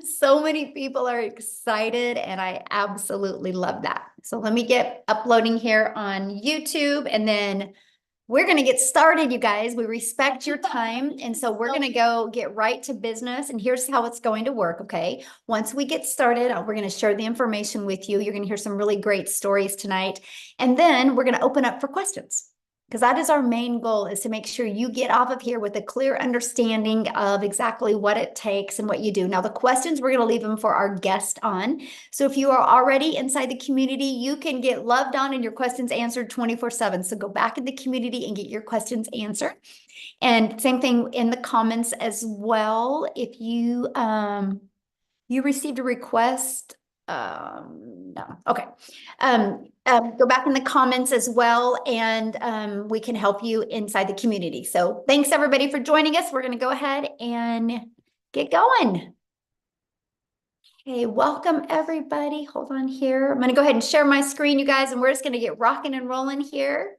So many people are excited, and I absolutely love that. So let me get uploading here on YouTube, and then we're going to get started, you guys. We respect your time. And so we're going to go get right to business. And here's how it's going to work, okay? Once we get started, we're going to share the information with you. You're going to hear some really great stories tonight. And then we're going to open up for questions, because that is our main goal, is to make sure you get off of here with a clear understanding of exactly what it takes and what you do. Now, the questions, we're going to leave them for our guest on. So if you are already inside the community, you can get loved on and your questions answered 24/7. So go back in the community and get your questions answered. And same thing in the comments as well. If you received a request, no, okay. Go back in the comments as well, and we can help you inside the community. So thanks everybody for joining us. We're going to go ahead and get going. Hey, welcome everybody. Hold on here. I'm going to go ahead and share my screen, you guys, and we're just going to get rocking and rolling here.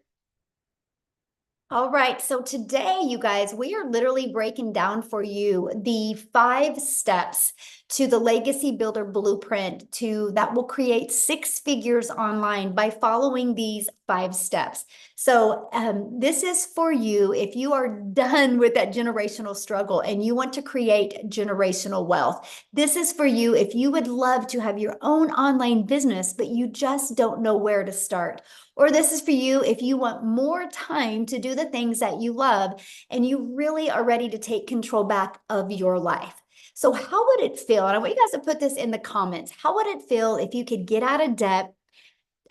All right, so today, you guys, we are literally breaking down for you the 5 steps to the Legacy Builder Blueprint that will create 6 figures online by following these 5 steps. So this is for you if you are done with that generational struggle and you want to create generational wealth. This is for you if you would love to have your own online business, but you just don't know where to start. Or this is for you if you want more time to do the things that you love and you really are ready to take control back of your life. So how would it feel? And I want you guys to put this in the comments. How would it feel if you could get out of debt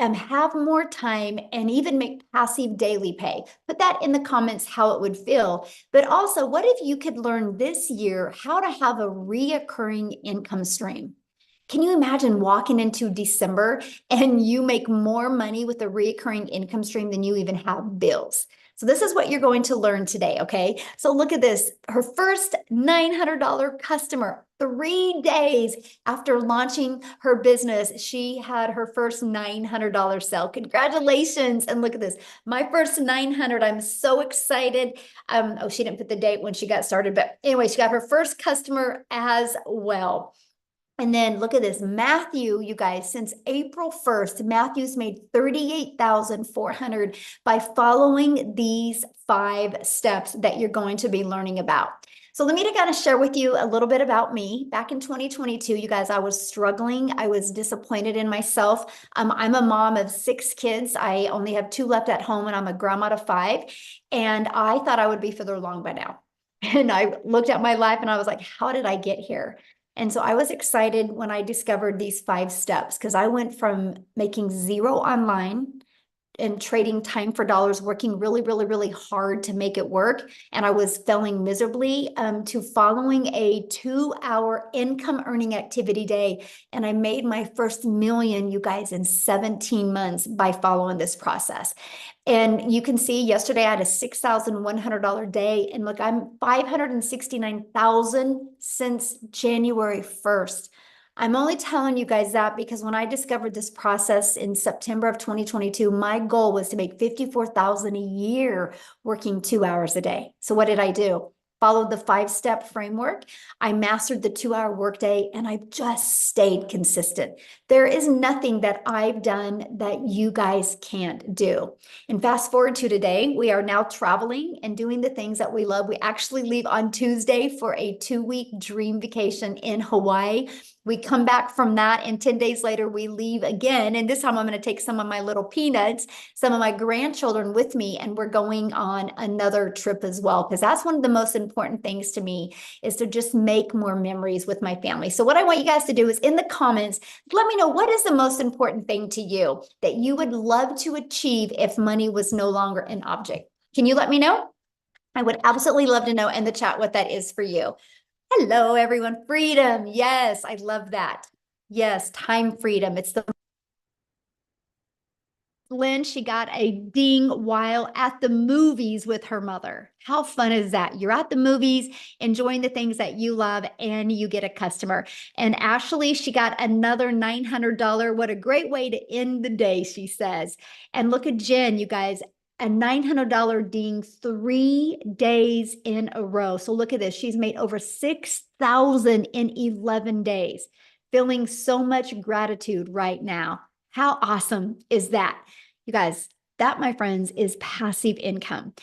and have more time and even make passive daily pay? Put that in the comments how it would feel. But also, what if you could learn this year how to have a reoccurring income stream? Can you imagine walking into December and you make more money with a recurring income stream than you even have bills? So this is what you're going to learn today, okay? So look at this. Her first $900 customer, 3 days after launching her business, she had her first $900 sale. Congratulations. And look at this. My first 900. I'm so excited. Oh, she didn't put the date when she got started, but anyway, she got her first customer as well. And then look at this, Matthew, you guys, since April 1st, Matthew's made $38,400 by following these 5 steps that you're going to be learning about. So let me kind of share with you a little bit about me. Back in 2022, you guys, I was struggling. I was disappointed in myself. I'm a mom of 6 kids. I only have 2 left at home, and I'm a grandma of 5. And I thought I would be further along by now. And I looked at my life and I was like, how did I get here? And so I was excited when I discovered these 5 steps, because I went from making 0 online and trading time for dollars, working really, really, really hard to make it work. And I was failing miserably, to following a 2-hour income earning activity day. And I made my first million, you guys, in 17 months by following this process. And you can see yesterday I had a $6,100 day, and look, I'm 569,000 since January 1st. I'm only telling you guys that because when I discovered this process in September of 2022, my goal was to make 54,000 a year working 2 hours a day. So what did I do? Followed the 5-step framework. I mastered the 2-hour workday, and I just stayed consistent. There is nothing that I've done that you guys can't do. And fast forward to today, we are now traveling and doing the things that we love. We actually leave on Tuesday for a 2-week dream vacation in Hawaii. We come back from that, and 10 days later, we leave again. And this time I'm going to take some of my little peanuts, some of my grandchildren with me, and we're going on another trip as well, because that's one of the most important things to me, is to just make more memories with my family. So what I want you guys to do is in the comments, let me know, what is the most important thing to you that you would love to achieve if money was no longer an object? Can you let me know? I would absolutely love to know in the chat what that is for you. Hello, everyone. Freedom. Yes, I love that. Yes, time freedom. It's the Lynn, she got a ding while at the movies with her mother. How fun is that? You're at the movies, enjoying the things that you love, and you get a customer. And Ashley, she got another $900. What a great way to end the day, she says. And look at Jen, you guys, a $900 ding 3 days in a row. So look at this. She's made over 6,000 in 11 days. Feeling so much gratitude right now. How awesome is that? You guys, that, my friends, is passive income.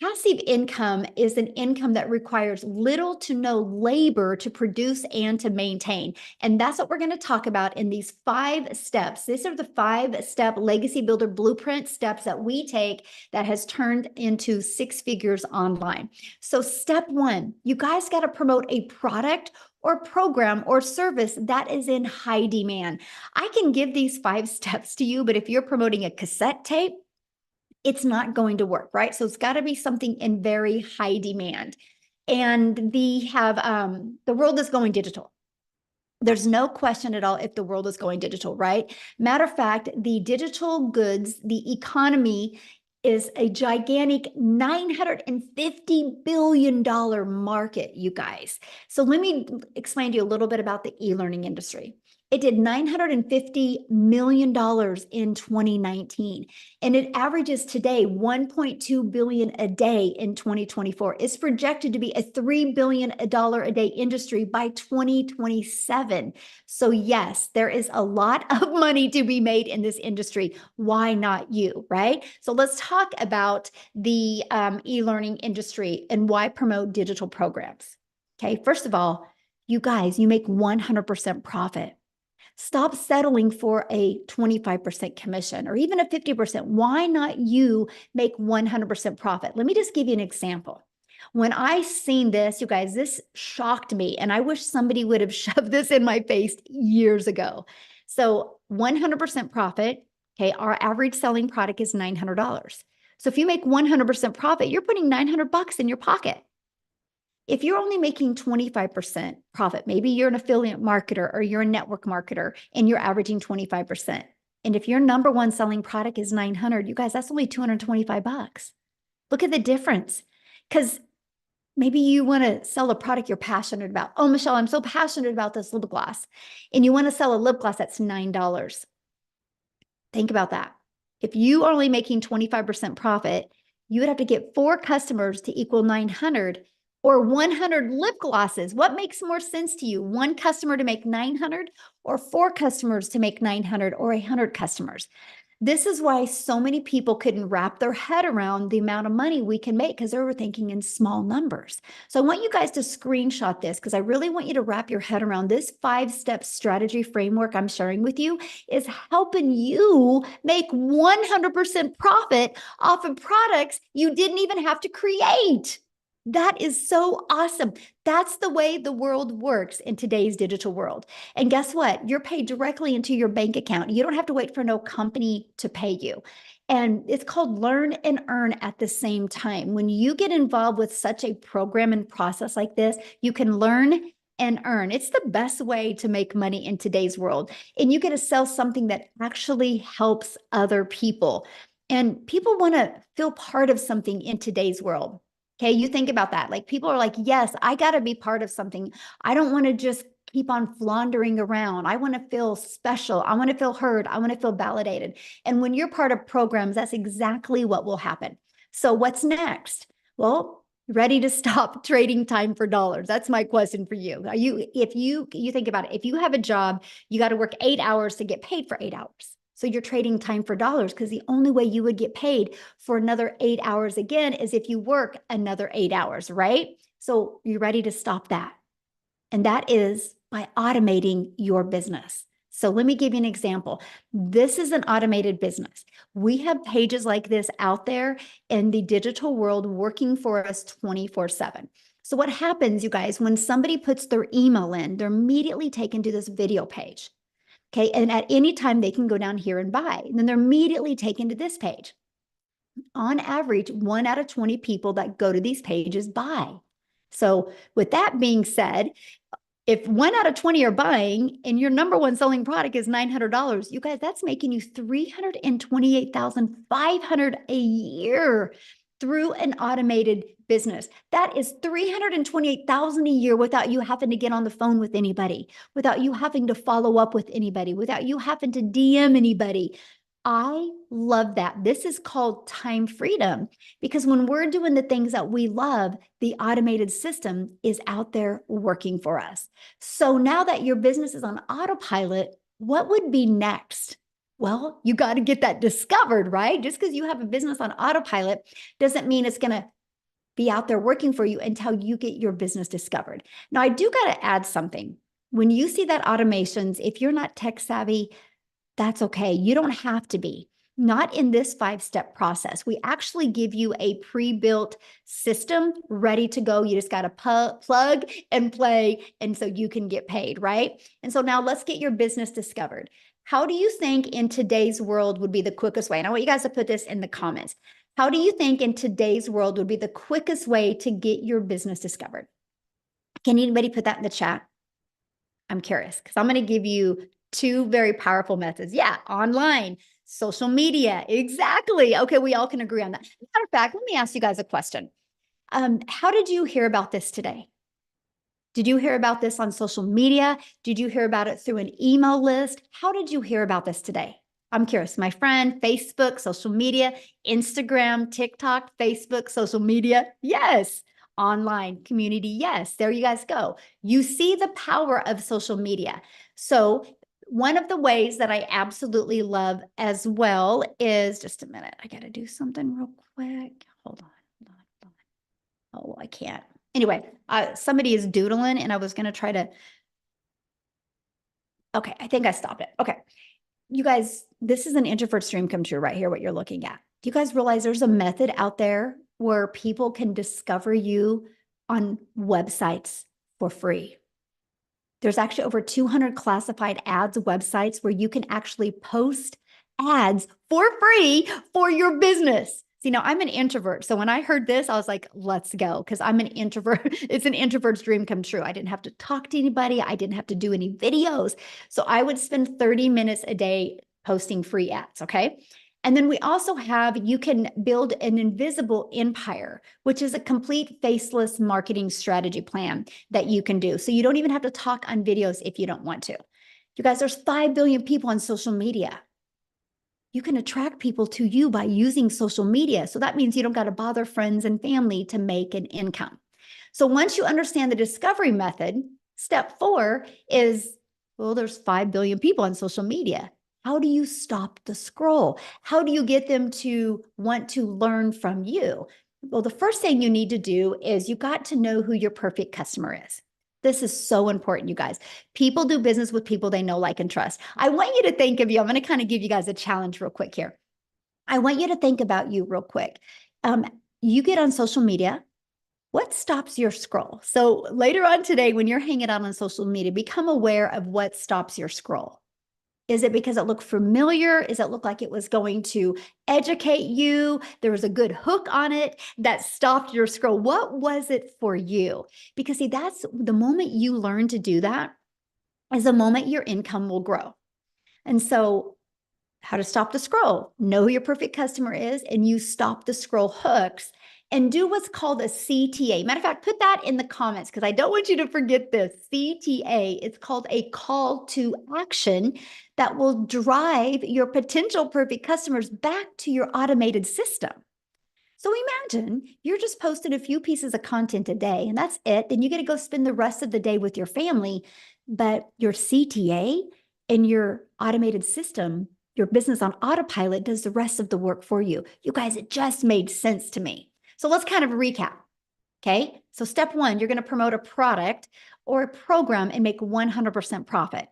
Passive income is an income that requires little to no labor to produce and to maintain. And that's what we're going to talk about in these 5 steps. These are the 5-step legacy builder blueprint steps that we take that has turned into 6 figures online. So step 1, you guys got to promote a product or program or service that is in high demand. I can give these 5 steps to you, but if you're promoting a cassette tape, it's not going to work, right? So it's got to be something in very high demand. And the world is going digital. There's no question at all if the world is going digital, right? Matter of fact, the digital goods, the economy is a gigantic $950 billion market, you guys. So let me explain to you a little bit about the e-learning industry. It did $950 million in 2019, and it averages today $1.2 billion a day in 2024. It's projected to be a $3 billion a day industry by 2027. So yes, there is a lot of money to be made in this industry. Why not you, right? So let's talk about the e-learning industry and why promote digital programs. Okay, first of all, you guys, you make 100% profit. Stop settling for a 25% commission or even a 50%. Why not you make 100% profit? Let me just give you an example. When I seen this, you guys, this shocked me, and I wish somebody would have shoved this in my face years ago. So 100% profit, okay, our average selling product is $900. So if you make 100% profit, you're putting $900 in your pocket. If you're only making 25% profit, maybe you're an affiliate marketer or you're a network marketer and you're averaging 25%. And if your number one selling product is 900, you guys, that's only 225 bucks. Look at the difference. Because maybe you want to sell a product you're passionate about. Oh, Michelle, I'm so passionate about this lip gloss. And you want to sell a lip gloss that's $9. Think about that. If you are only making 25% profit, you would have to get 4 customers to equal 900 or 100 lip glosses. What makes more sense to you? 1 customer to make 900 or 4 customers to make 900 or 100 customers? This is why so many people couldn't wrap their head around the amount of money we can make because they were thinking in small numbers. So I want you guys to screenshot this because I really want you to wrap your head around this 5-step strategy framework I'm sharing with you is helping you make 100% profit off of products you didn't even have to create. That is so awesome. That's the way the world works in today's digital world. And guess what? You're paid directly into your bank account. You don't have to wait for no company to pay you. And it's called learn and earn at the same time. When you get involved with such a program and process like this, you can learn and earn. It's the best way to make money in today's world. And you get to sell something that actually helps other people. And people want to feel part of something in today's world. Okay, you think about that. Like people are like, yes, I got to be part of something. I don't want to just keep on floundering around. I want to feel special. I want to feel heard. I want to feel validated. And when you're part of programs, that's exactly what will happen. So what's next? Well, ready to stop trading time for dollars? That's my question for you. Are you, if you think about it, if you have a job, you got to work 8 hours to get paid for 8 hours. So you're trading time for dollars because the only way you would get paid for another 8 hours again is if you work another 8 hours, right? So you're ready to stop that. And that is by automating your business. So let me give you an example. This is an automated business. We have pages like this out there in the digital world working for us 24/7. So what happens, you guys, when somebody puts their email in, they're immediately taken to this video page. Okay, and at any time they can go down here and buy. And then they're immediately taken to this page. On average, 1 out of 20 people that go to these pages buy. So with that being said, if 1 out of 20 are buying and your number one selling product is $900, you guys, that's making you $328,500 a year through an automated business. That is $328,000 a year without you having to get on the phone with anybody, without you having to follow up with anybody, without you having to DM anybody. I love that. This is called time freedom because when we're doing the things that we love, the automated system is out there working for us. So now that your business is on autopilot, what would be next? Well, you got to get that discovered, right? Just because you have a business on autopilot doesn't mean it's going to be out there working for you until you get your business discovered. Now, I do got to add something. When you see that automations, if you're not tech savvy, that's okay. You don't have to be. Not in this 5-step process. We actually give you a pre-built system ready to go. You just got to plug and play, and so you can get paid, right? And so now let's get your business discovered. How do you think in today's world would be the quickest way? And I want you guys to put this in the comments. How do you think in today's world would be the quickest way to get your business discovered? Can anybody put that in the chat? I'm curious because I'm going to give you 2 very powerful methods. Yeah, online, social media. Exactly. Okay, we all can agree on that. Matter of fact, let me ask you guys a question. How did you hear about this today? Did you hear about this on social media? Did you hear about it through an email list? How did you hear about this today? I'm curious. My friend, Facebook, social media, Instagram, TikTok, Facebook, social media. Yes. Online community. Yes. There you guys go. You see the power of social media. So one of the ways that I absolutely love as well is just a minute. I got to do something real quick. Hold on. Oh, I can't. Anyway, somebody is doodling and I was going to try to, okay, I think I stopped it. Okay. You guys, this is an introvert's dream come true right here, what you're looking at. Do you guys realize there's a method out there where people can discover you on websites for free? There's actually over 200 classified ads websites where you can actually post ads for free for your business. See, now I'm an introvert. So when I heard this, I was like, let's go, because I'm an introvert. It's an introvert's dream come true. I didn't have to talk to anybody. I didn't have to do any videos. So I would spend 30 minutes a day posting free ads. Okay. And then we also have, you can build an invisible empire, which is a complete faceless marketing strategy plan that you can do. So you don't even have to talk on videos if you don't want to. You guys, there's 5 billion people on social media. You can attract people to you by using social media. So that means you don't got to bother friends and family to make an income. So once you understand the discovery method, step 4 is, well, there's 5 billion people on social media. How do you stop the scroll? How do you get them to want to learn from you? Well, the first thing you need to do is you got to know who your perfect customer is. This is so important, you guys. People do business with people they know, like, and trust. I want you to think of you. I'm going to kind of give you guys a challenge real quick here. I want you to think about you real quick. You get on social media. What stops your scroll? So later on today, when you're hanging out on social media, become aware of what stops your scroll. Is it because it looked familiar? Is it look like it was going to educate you? There was a good hook on it that stopped your scroll. What was it for you? Because see, that's the moment you learn to do that is the moment your income will grow. And so how to stop the scroll, know who your perfect customer is, and you stop the scroll hooks and do what's called a CTA. Matter of fact, put that in the comments because I don't want you to forget this. CTA, it's called a call to action that will drive your potential perfect customers back to your automated system. So imagine you're just posting a few pieces of content a day and that's it. Then you get to go spend the rest of the day with your family, but your CTA and your automated system, your business on autopilot, does the rest of the work for you. You guys, it just made sense to me. So let's kind of recap. Okay. So step 1, you're going to promote a product or a program and make 100% profit.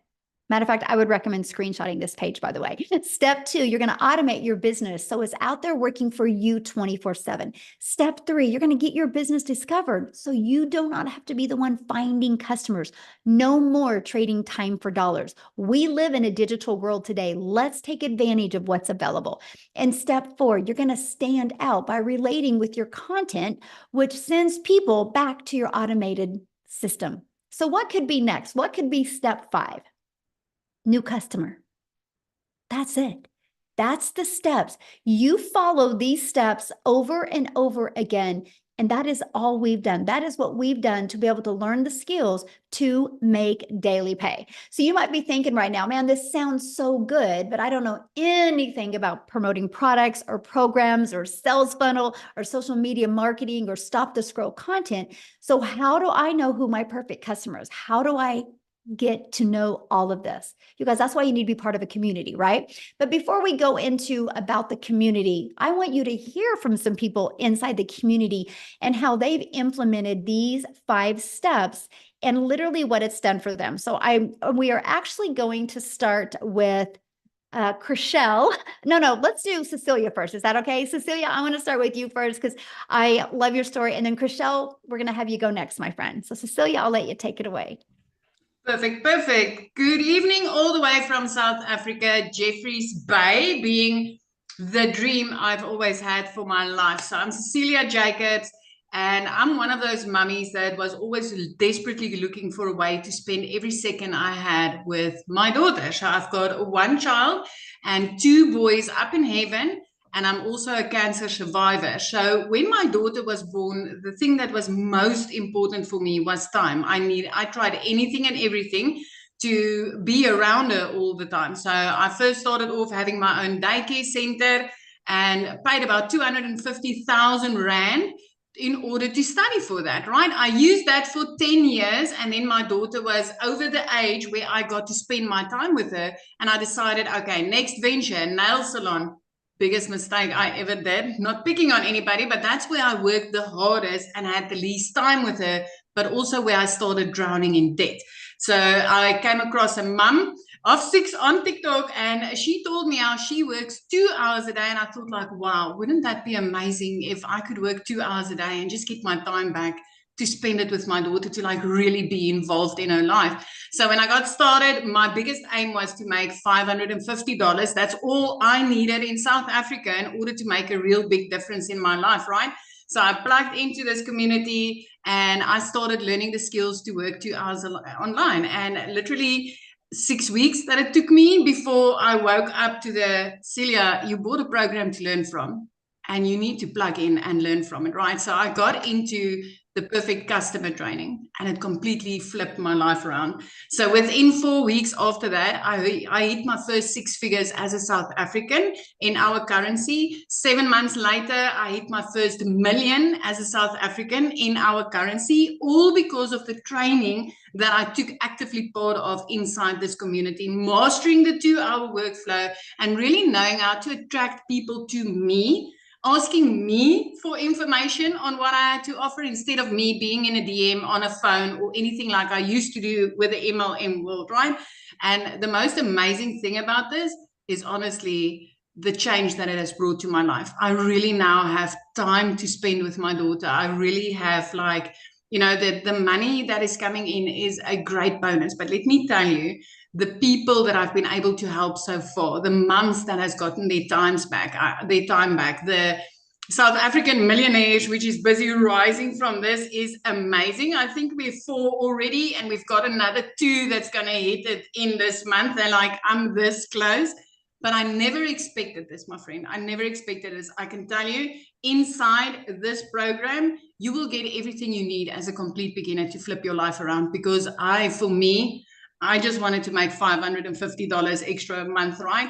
Matter of fact, I would recommend screenshotting this page, by the way. Step 2, you're going to automate your business so it's out there working for you 24/7. Step 3, you're going to get your business discovered so you do not have to be the one finding customers. No more trading time for dollars. We live in a digital world today. Let's take advantage of what's available. And step 4, you're going to stand out by relating with your content, which sends people back to your automated system. So what could be next? What could be step 5? New customer. That's it. That's the steps. You follow these steps over and over again, And that is all we've done. That is what we've done to be able to learn the skills to make daily pay. So you might be thinking right now, man, this sounds so good, but I don't know anything about promoting products or programs or sales funnel or social media marketing or stop the scroll content. So how do I know who my perfect customer is? How do I get to know all of this? You guys, that's why you need to be part of a community, right? But before we go into about the community, I want you to hear from some people inside the community and how they've implemented these 5 steps and literally what it's done for them. So we are actually going to start with Chriselle. No, let's do Cecilia first. Is that okay? Cecilia, I want to start with you first because I love your story. And then Chriselle, we're going to have you go next, my friend. So Cecilia, I'll let you take it away. Perfect, perfect. Good evening, all the way from South Africa, Jeffreys Bay, being the dream I've always had for my life. So I'm Cecilia Jacobs, and I'm one of those mummies that was always desperately looking for a way to spend every second I had with my daughter. So I've got 1 child and 2 boys up in heaven. And I'm also a cancer survivor. So when my daughter was born, the thing that was most important for me was time. I tried anything and everything to be around her all the time. So I first started off having my own daycare center and paid about 250,000 Rand in order to study for that, right? I used that for 10 years, and then my daughter was over the age where I got to spend my time with her, and I decided, okay, next venture, nail salon. Biggest mistake I ever did. Not picking on anybody, but that's where I worked the hardest and had the least time with her, but also where I started drowning in debt. So I came across a mum of 6 on TikTok, and she told me how she works 2 hours a day. And I thought, like, wow, wouldn't that be amazing if I could work 2 hours a day and just get my time back to spend it with my daughter, to like really be involved in her life. So when I got started, my biggest aim was to make $550. That's all I needed in South Africa in order to make a real big difference in my life, right? So I plugged into this community and I started learning the skills to work 2 hours online. And literally 6 weeks that it took me before I woke up to the, Celia, you bought a program to learn from and you need to plug in and learn from it, right? So I got into the perfect customer training, and it completely flipped my life around. So within 4 weeks after that, I hit my first 6 figures as a South African in our currency. 7 months later, I hit my first million as a South African in our currency, all because of the training that I took actively part of inside this community, mastering the 2-hour workflow and really knowing how to attract people to me, asking me for information on what I had to offer instead of me being in a DM on a phone or anything like I used to do with the MLM world, right? And the most amazing thing about this is honestly the change that it has brought to my life. I really now have time to spend with my daughter. I really have like, you know, the money that is coming in is a great bonus. But let me tell you, the people that I've been able to help so far, the mums that has gotten their time back, the South African millionaires, which is busy rising from this, is amazing. I think we're 4 already, and we've got another 2 that's going to hit it in this month. They're like, I'm this close. But I never expected this, my friend. I never expected this. I can tell you, inside this program, you will get everything you need as a complete beginner to flip your life around. Because for me, I just wanted to make $550 extra a month, right?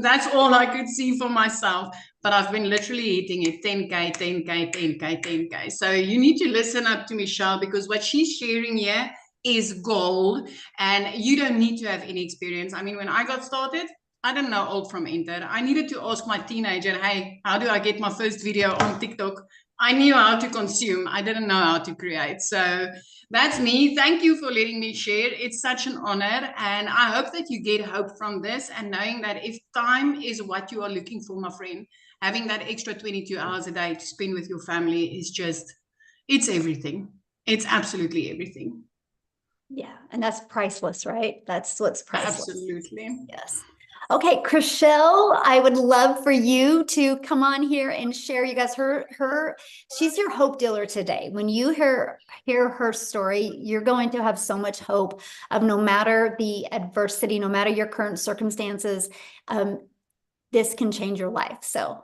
That's all I could see for myself. But I've been literally hitting it 10K, 10K, 10K, 10K. So you need to listen up to Michelle, because what she's sharing here is gold, and you don't need to have any experience. I mean, when I got started, I didn't know alt from enter. I needed to ask my teenager, hey, how do I get my first video on TikTok? I knew how to consume. I didn't know how to create. So that's me. Thank you for letting me share. It's such an honor. And I hope that you get hope from this, and knowing that if time is what you are looking for, my friend, having that extra 22 hours a day to spend with your family is just, it's everything. It's absolutely everything. Yeah. And that's priceless, right? That's what's priceless. Absolutely. Yes. Okay, Chriselle, I would love for you to come on here and share. You guys, she's your hope dealer today. When you hear her story, you're going to have so much hope of no matter the adversity, no matter your current circumstances, this can change your life. So,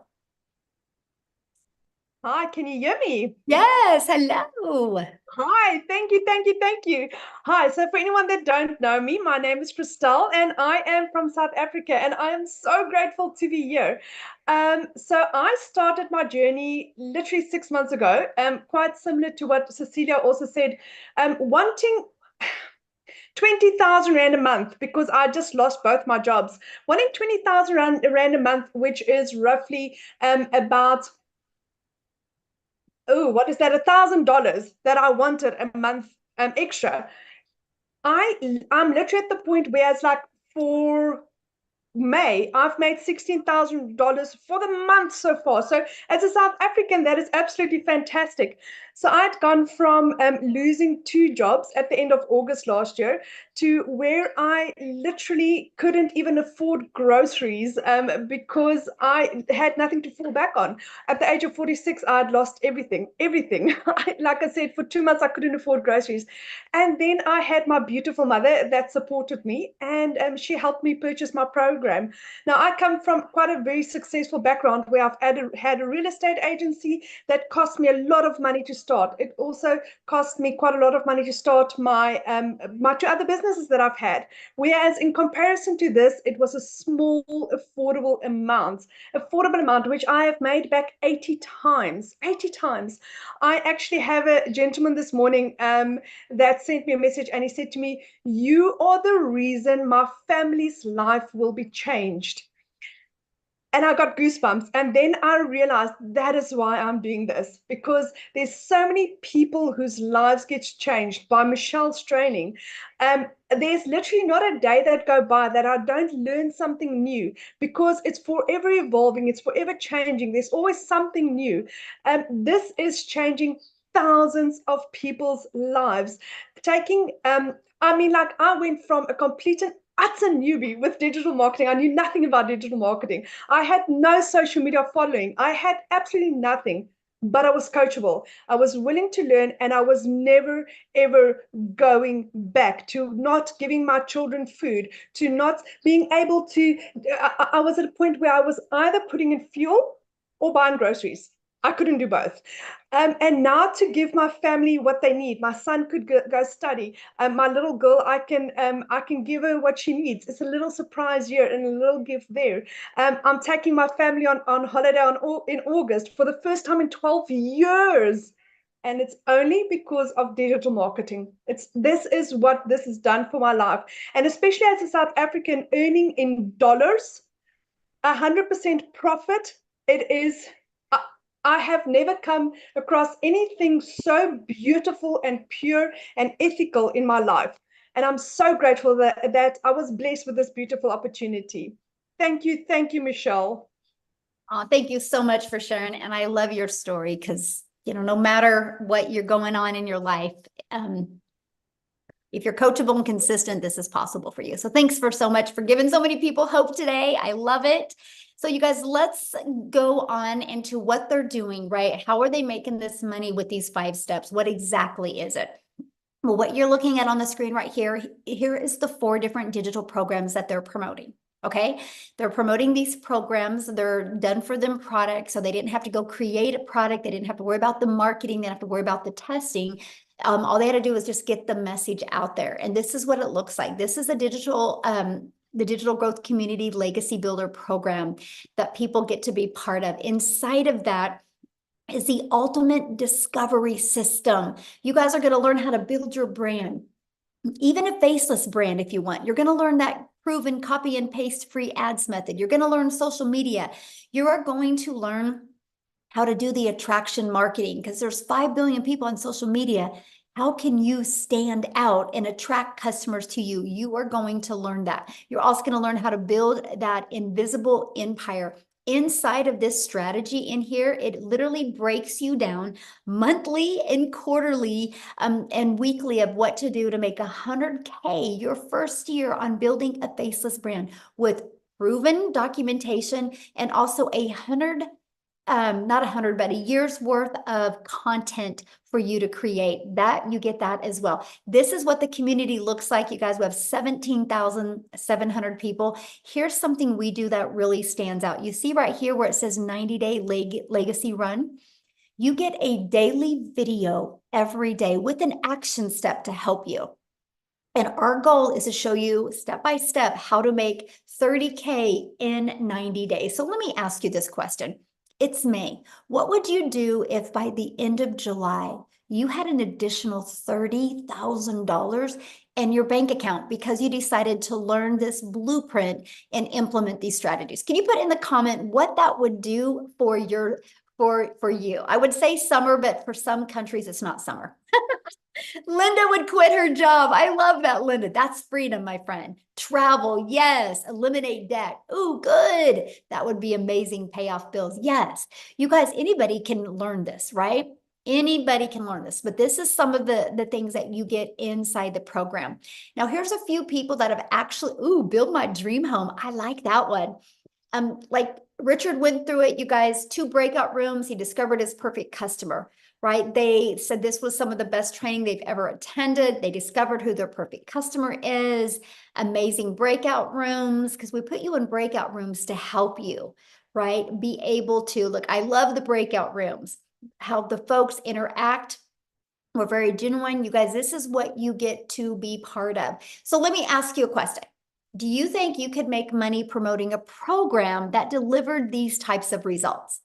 Hi, can you hear me? Yes, hello. Hi, thank you, thank you, thank you. Hi, so for anyone that don't know me, my name is Christelle and I am from South Africa and I am so grateful to be here. So I started my journey literally 6 months ago, quite similar to what Cecilia also said, wanting 20,000 Rand a month because I just lost both my jobs. Wanting 20,000 Rand a month, which is roughly about what is that? $1,000 that I wanted a month extra. I'm literally at the point where it's like for May, I've made $16,000 for the month so far. So, as a South African, that is absolutely fantastic. So, I'd gone from losing two jobs at the end of August last year to where I literally couldn't even afford groceries because I had nothing to fall back on. At the age of 46, I'd lost everything, everything. Like I said, for 2 months, I couldn't afford groceries. And then I had my beautiful mother that supported me, and she helped me purchase my program. Now, I come from quite a very successful background where I've had a real estate agency that cost me a lot of money to start. It also cost me quite a lot of money to start my two other businesses that I've had. Whereas in comparison to this, it was a small, affordable amount, which I have made back 80 times. 80 times. I actually have a gentleman this morning that sent me a message and he said to me, "You are the reason my family's life will be changed." And I got goosebumps. And then I realized that is why I'm doing this, because there's so many people whose lives gets changed by Michelle's training. There's literally not a day that go by that I don't learn something new, because it's forever evolving, it's forever changing. There's always something new. This is changing thousands of people's lives. Like I went from a complete and utter newbie with digital marketing. I knew nothing about digital marketing. I had no social media following. I had absolutely nothing, but I was coachable. I was willing to learn, and I was never, ever going back to not giving my children food, to not being able to. I was at a point where I was either putting in fuel or buying groceries. I couldn't do both. And now to give my family what they need. My son could go study. My little girl, I can give her what she needs. It's a little surprise here and a little gift there. I'm taking my family on holiday in August for the first time in 12 years. And it's only because of digital marketing. This is what this has done for my life. And especially as a South African earning in dollars, 100% profit, it is. I have never come across anything so beautiful and pure and ethical in my life. And I'm so grateful that I was blessed with this beautiful opportunity. Thank you, Michelle. Oh, thank you so much for sharing. And I love your story because, no matter what you're going on in your life, if you're coachable and consistent, this is possible for you. So thanks so much for giving so many people hope today. I love it. So you guys, let's go on into what they're doing, right? How are they making this money with these 5 steps? What exactly is it? Well, what you're looking at on the screen right here is the 4 different digital programs that they're promoting. Okay, they're promoting these programs. They're done for them products. So they didn't have to go create a product. They didn't have to worry about the marketing. They didn't have to worry about the testing. All they had to do was just get the message out there. And this is what it looks like. This is the digital growth community legacy builder program that people get to be part of. Inside of that is the ultimate discovery system. You guys are going to learn how to build your brand, even a faceless brand if you want. You're going to learn that proven copy and paste free ads method. You're going to learn social media. You are going to learn how to do the attraction marketing, because there's 5 billion people on social media. How can you stand out and attract customers to you? You are going to learn that. You're also going to learn how to build that invisible empire. Inside of this strategy in here, it literally breaks you down monthly and quarterly and weekly of what to do to make 100K your first year on building a faceless brand with proven documentation and also not 100, but a year's worth of content for you to create. That you get that as well. This is what the community looks like. You guys, we have 17,700 people. Here's something we do that really stands out. You see right here where it says 90-day legacy run. You get a daily video every day with an action step to help you. And our goal is to show you step by step how to make 30K in 90 days. So let me ask you this question. It's May. What would you do if by the end of July, you had an additional $30,000 in your bank account because you decided to learn this blueprint and implement these strategies? Can you put in the comment what that would do for your for you? I would say summer, but for some countries, it's not summer. Linda would quit her job. I love that, Linda. That's freedom, my friend. Travel, yes. Eliminate debt. Ooh, good. That would be amazing. Pay off bills. Yes. You guys, anybody can learn this, right? Anybody can learn this, but this is some of the things that you get inside the program. Now, here's a few people that have actually, build my dream home. I like that one. Like Richard went through it, you guys, 2 breakout rooms. He discovered his perfect customer, right? They said this was some of the best training they've ever attended. They discovered who their perfect customer is. Amazing breakout rooms, because we put you in breakout rooms to help you, right? Be able to, look, I love the breakout rooms, how the folks interact. We're very genuine. You guys, this is what you get to be part of. So let me ask you a question. Do you think you could make money promoting a program that delivered these types of results?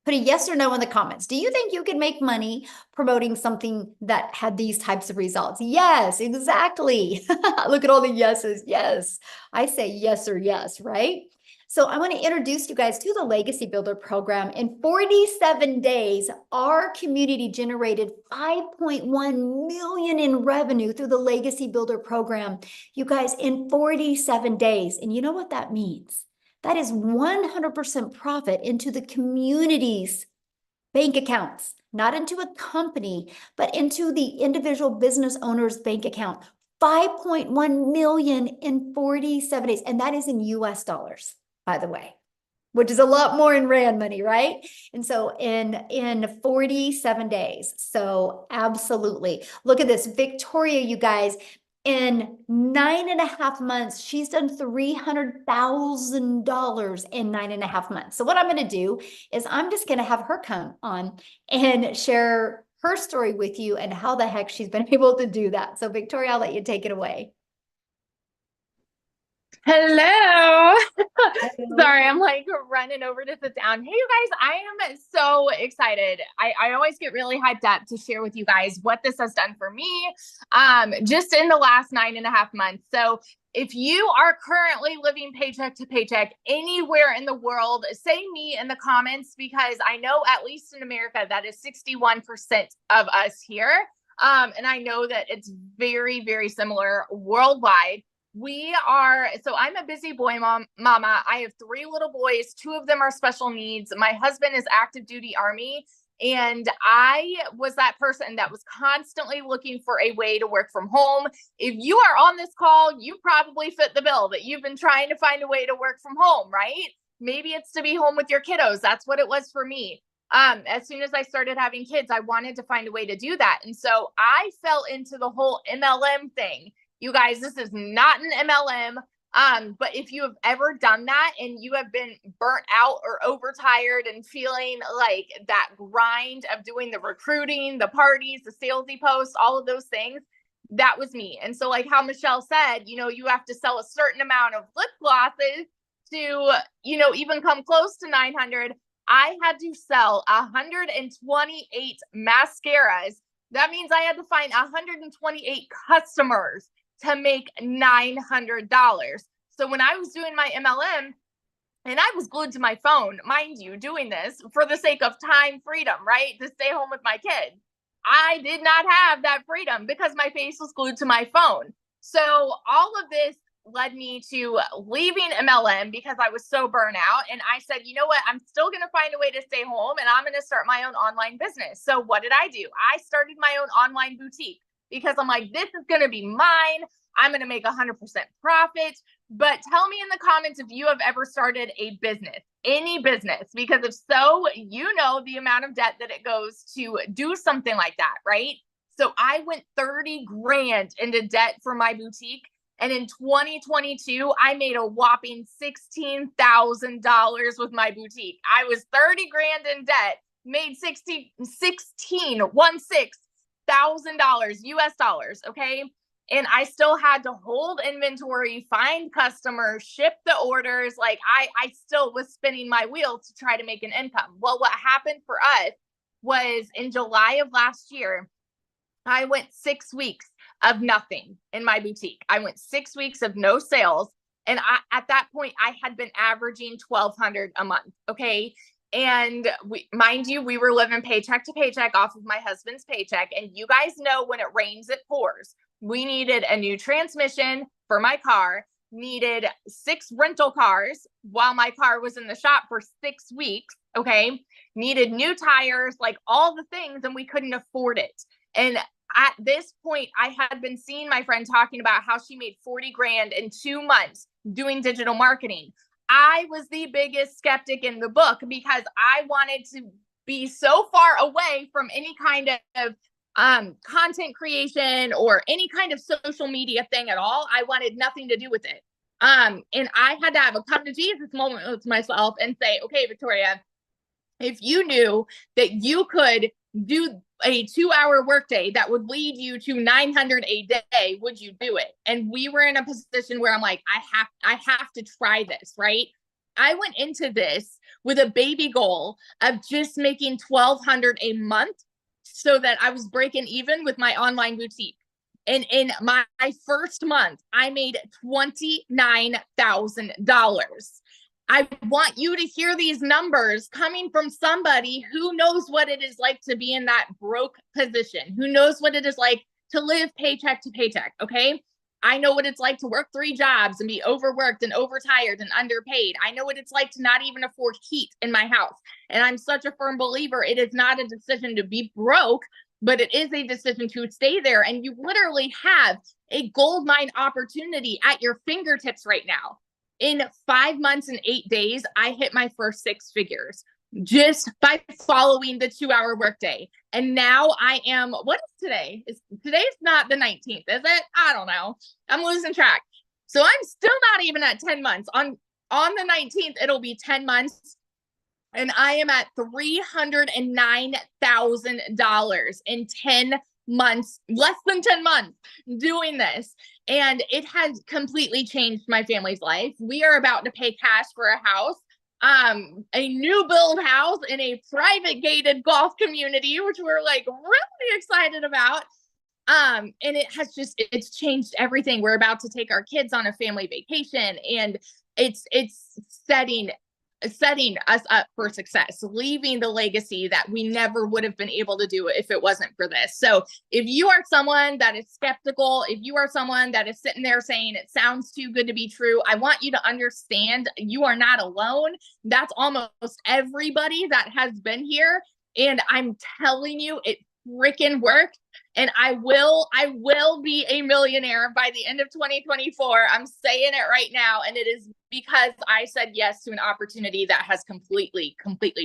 Put a yes or no in the comments. Do you think you could make money promoting something that had these types of results? Yes, exactly. Look at all the yeses. Yes, I say yes or yes, right? So I want to introduce you guys to the Legacy Builder program. In 47 days, our community generated 5.1 million in revenue through the Legacy Builder program. You guys, in 47 days. And you know what that means? That is 100% profit into the community's bank accounts, not into a company, but into the individual business owner's bank account. 5.1 million in 47 days. And that is in US dollars, by the way, which is a lot more in rand money, right? And so in 47 days. So absolutely. Look at this. Victoria, you guys, in 9.5 months, she's done $300,000 in 9.5 months. So what I'm going to do is I'm just going to have her come on and share her story with you and how the heck she's been able to do that. So Victoria, I'll let you take it away. Hello. Sorry, I'm like running over to sit down. Hey, you guys, I am so excited. I always get really hyped up to share with you guys what this has done for me just in the last 9.5 months. So if you are currently living paycheck to paycheck anywhere in the world, say me in the comments, because I know at least in America, that is 61% of us here. And I know that it's very, very similar worldwide. So I'm a busy boy mama. I have 3 little boys. 2 of them are special needs. My husband is active duty Army. And I was that person that was constantly looking for a way to work from home. If you are on this call, you probably fit the bill that you've been trying to find a way to work from home, right? Maybe it's to be home with your kiddos. That's what it was for me. As soon as I started having kids, I wanted to find a way to do that. And so I fell into the whole MLM thing. You guys, this is not an MLM. But if you have ever done that and you have been burnt out or overtired and feeling like that grind of doing the recruiting, the parties, the salesy posts, all of those things, that was me. And so like how Michelle said, you have to sell a certain amount of lip glosses to, even come close to 900. I had to sell 128 mascaras. That means I had to find 128 customers to make $900. So when I was doing my MLM, and I was glued to my phone, mind you, doing this for the sake of time freedom, right? To stay home with my kids. I did not have that freedom because my face was glued to my phone. So all of this led me to leaving MLM because I was so burnt out. And I said, you know what? I'm still going to find a way to stay home and I'm going to start my own online business. So what did I do? I started my own online boutique. Because I'm like, this is going to be mine. I'm going to make 100% profit. But tell me in the comments if you have ever started a business, any business, because if so, you know the amount of debt that it goes to do something like that, right? So I went 30 grand into debt for my boutique. And in 2022, I made a whopping $16,000 with my boutique. I was 30 grand in debt. made $16,000 US dollars. Okay. And I still had to hold inventory, find customers, ship the orders. Like I still was spinning my wheels to try to make an income. Well, what happened for us was in July of last year, I went 6 weeks of nothing in my boutique. I went 6 weeks of no sales. And at that point, I had been averaging $1,200 a month. Okay. And mind you, we were living paycheck to paycheck off of my husband's paycheck. And you guys know when it rains, it pours. We needed a new transmission for my car, needed 6 rental cars while my car was in the shop for 6 weeks. Okay. Needed new tires, like all the things, and we couldn't afford it. And at this point, I had been seeing my friend talking about how she made 40 grand in 2 months doing digital marketing. I was the biggest skeptic in the book because I wanted to be so far away from any kind of content creation or any kind of social media thing at all. I wanted nothing to do with it. And I had to have a come to Jesus moment with myself and say, okay, Victoria, if you knew that you could do a 2-hour workday that would lead you to 900 a day, would you do it? And we were in a position where I'm like, I have to try this, right? I went into this with a baby goal of just making $1,200 a month so that I was breaking even with my online boutique. And in my first month, I made $29,000. I want you to hear these numbers coming from somebody who knows what it is like to be in that broke position, who knows what it is like to live paycheck to paycheck. Okay. I know what it's like to work 3 jobs and be overworked and overtired and underpaid. I know what it's like to not even afford heat in my house. And I'm such a firm believer. It is not a decision to be broke, but it is a decision to stay there. And you literally have a gold mine opportunity at your fingertips right now. In 5 months and 8 days, I hit my first 6 figures just by following the 2-hour workday. And now I am, what is today? Today's not the 19th, is it? I don't know. I'm losing track. So I'm still not even at 10 months. On the 19th, it'll be 10 months. And I am at $309,000 in 10 months, less than 10 months doing this. And it has completely changed my family's life. We are about to pay cash for a house, a new build house in a private gated golf community, which we're like really excited about. And it's changed everything. We're about to take our kids on a family vacation, and it's setting us up for success, leaving the legacy that we never would have been able to do if it wasn't for this. So if you are someone that is skeptical, if you are someone that is sitting there saying it sounds too good to be true, I want you to understand you are not alone. That's almost everybody that has been here. And I'm telling you, it freaking worked. And I will be a millionaire by the end of 2024. I'm saying it right now. And it is because I said yes to an opportunity that has completely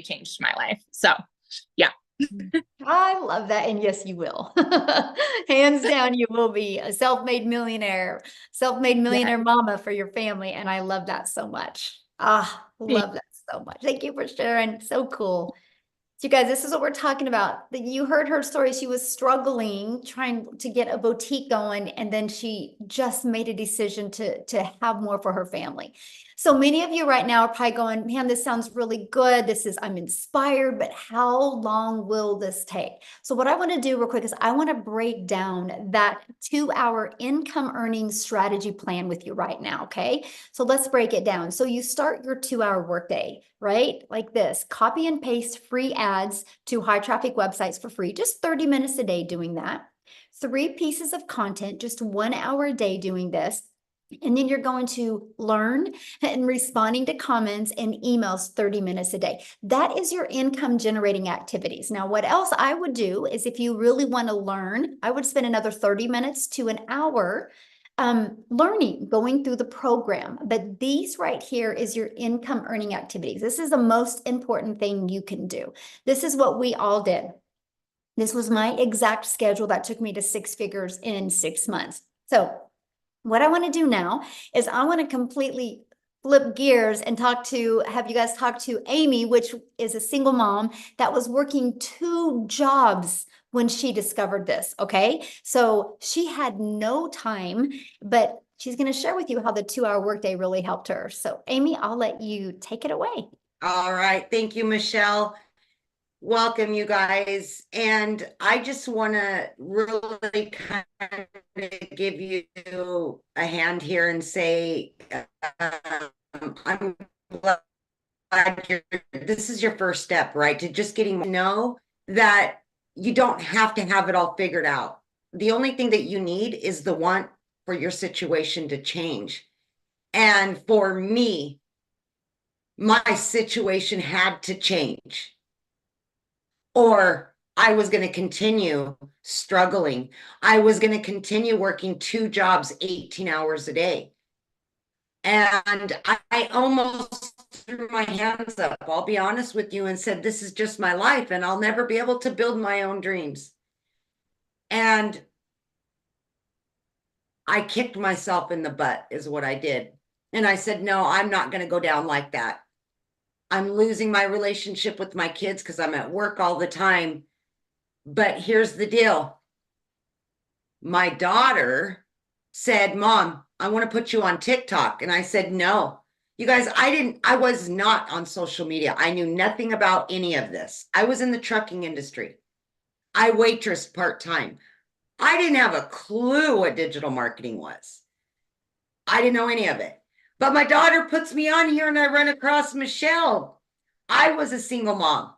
changed my life. So yeah. I love that. And yes, you will. Hands down, you will be a self-made millionaire mama for your family. And I love that so much. Love that so much. Thank you for sharing. So cool. So you guys, this is what we're talking about. You heard her story. She was struggling, trying to get a boutique going, and then she just made a decision to have more for her family. So many of you right now are probably going, man, this sounds really good. I'm inspired, but how long will this take? So what I want to do real quick is I want to break down that 2-hour income earning strategy plan with you right now. Okay. So let's break it down. So you start your 2-hour workday, right? Like this, copy and paste free ads to high traffic websites for free, just 30 minutes a day doing that. 3 pieces of content, just 1 hour a day doing this. And then you're going to learn and responding to comments and emails 30 minutes a day. That is your income generating activities. Now, what else I would do is if you really want to learn, I would spend another 30 minutes to an hour learning, going through the program. But these right here is your income earning activities. This is the most important thing you can do. This is what we all did. This was my exact schedule that took me to 6 figures in 6 months. So what I want to do now is I want to completely flip gears and have you guys talked to Amy, which is a single mom that was working 2 jobs when she discovered this. Okay. So she had no time, but she's going to share with you how the 2-hour workday really helped her. So Amy, I'll let you take it away. All right. Thank you, Michelle. Welcome, you guys. And I just want to really kind of give you a hand here and say, I'm glad this is your first step, right? To just getting to know that you don't have to have it all figured out. The only thing that you need is the want for your situation to change. And for me, my situation had to change, or I was going to continue struggling. I was going to continue working 2 jobs, 18 hours a day. And I almost threw my hands up, I'll be honest with you, and said, this is just my life and I'll never be able to build my own dreams. And I kicked myself in the butt is what I did. And I said, no, I'm not going to go down like that. I'm losing my relationship with my kids because I'm at work all the time. But here's the deal. My daughter said, Mom, I want to put you on TikTok. And I said, no. You guys, I was not on social media. I knew nothing about any of this. I was in the trucking industry. I waitressed part-time. I didn't have a clue what digital marketing was. I didn't know any of it. But my daughter puts me on here and I run across Michelle. I was a single mom.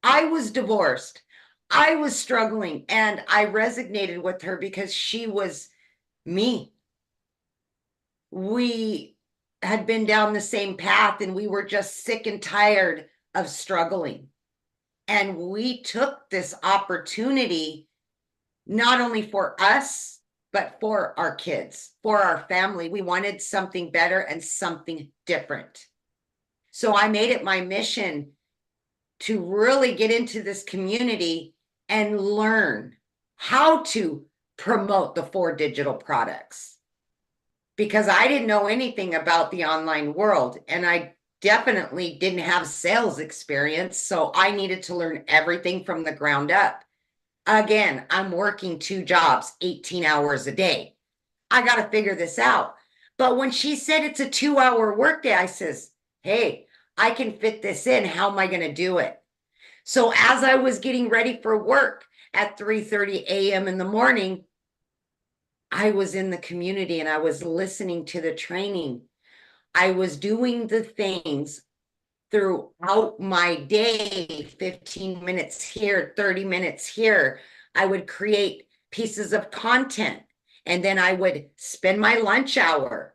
I was divorced. I was struggling, and I resonated with her because she was me. We had been down the same path and we were just sick and tired of struggling. And we took this opportunity not only for us, but for our kids, for our family. We wanted something better and something different. So I made it my mission to really get into this community and learn how to promote the 4 digital products, because I didn't know anything about the online world and I definitely didn't have sales experience. So I needed to learn everything from the ground up. Again, I'm working 2 jobs, 18 hours a day. I got to figure this out. But when she said it's a 2-hour workday, I says, hey, I can fit this in. How am I going to do it? So as I was getting ready for work at 3:30 a.m. in the morning, I was in the community and I was listening to the training. I was doing the things throughout my day, 15 minutes here, 30 minutes here. I would create pieces of content, and then I would spend my lunch hour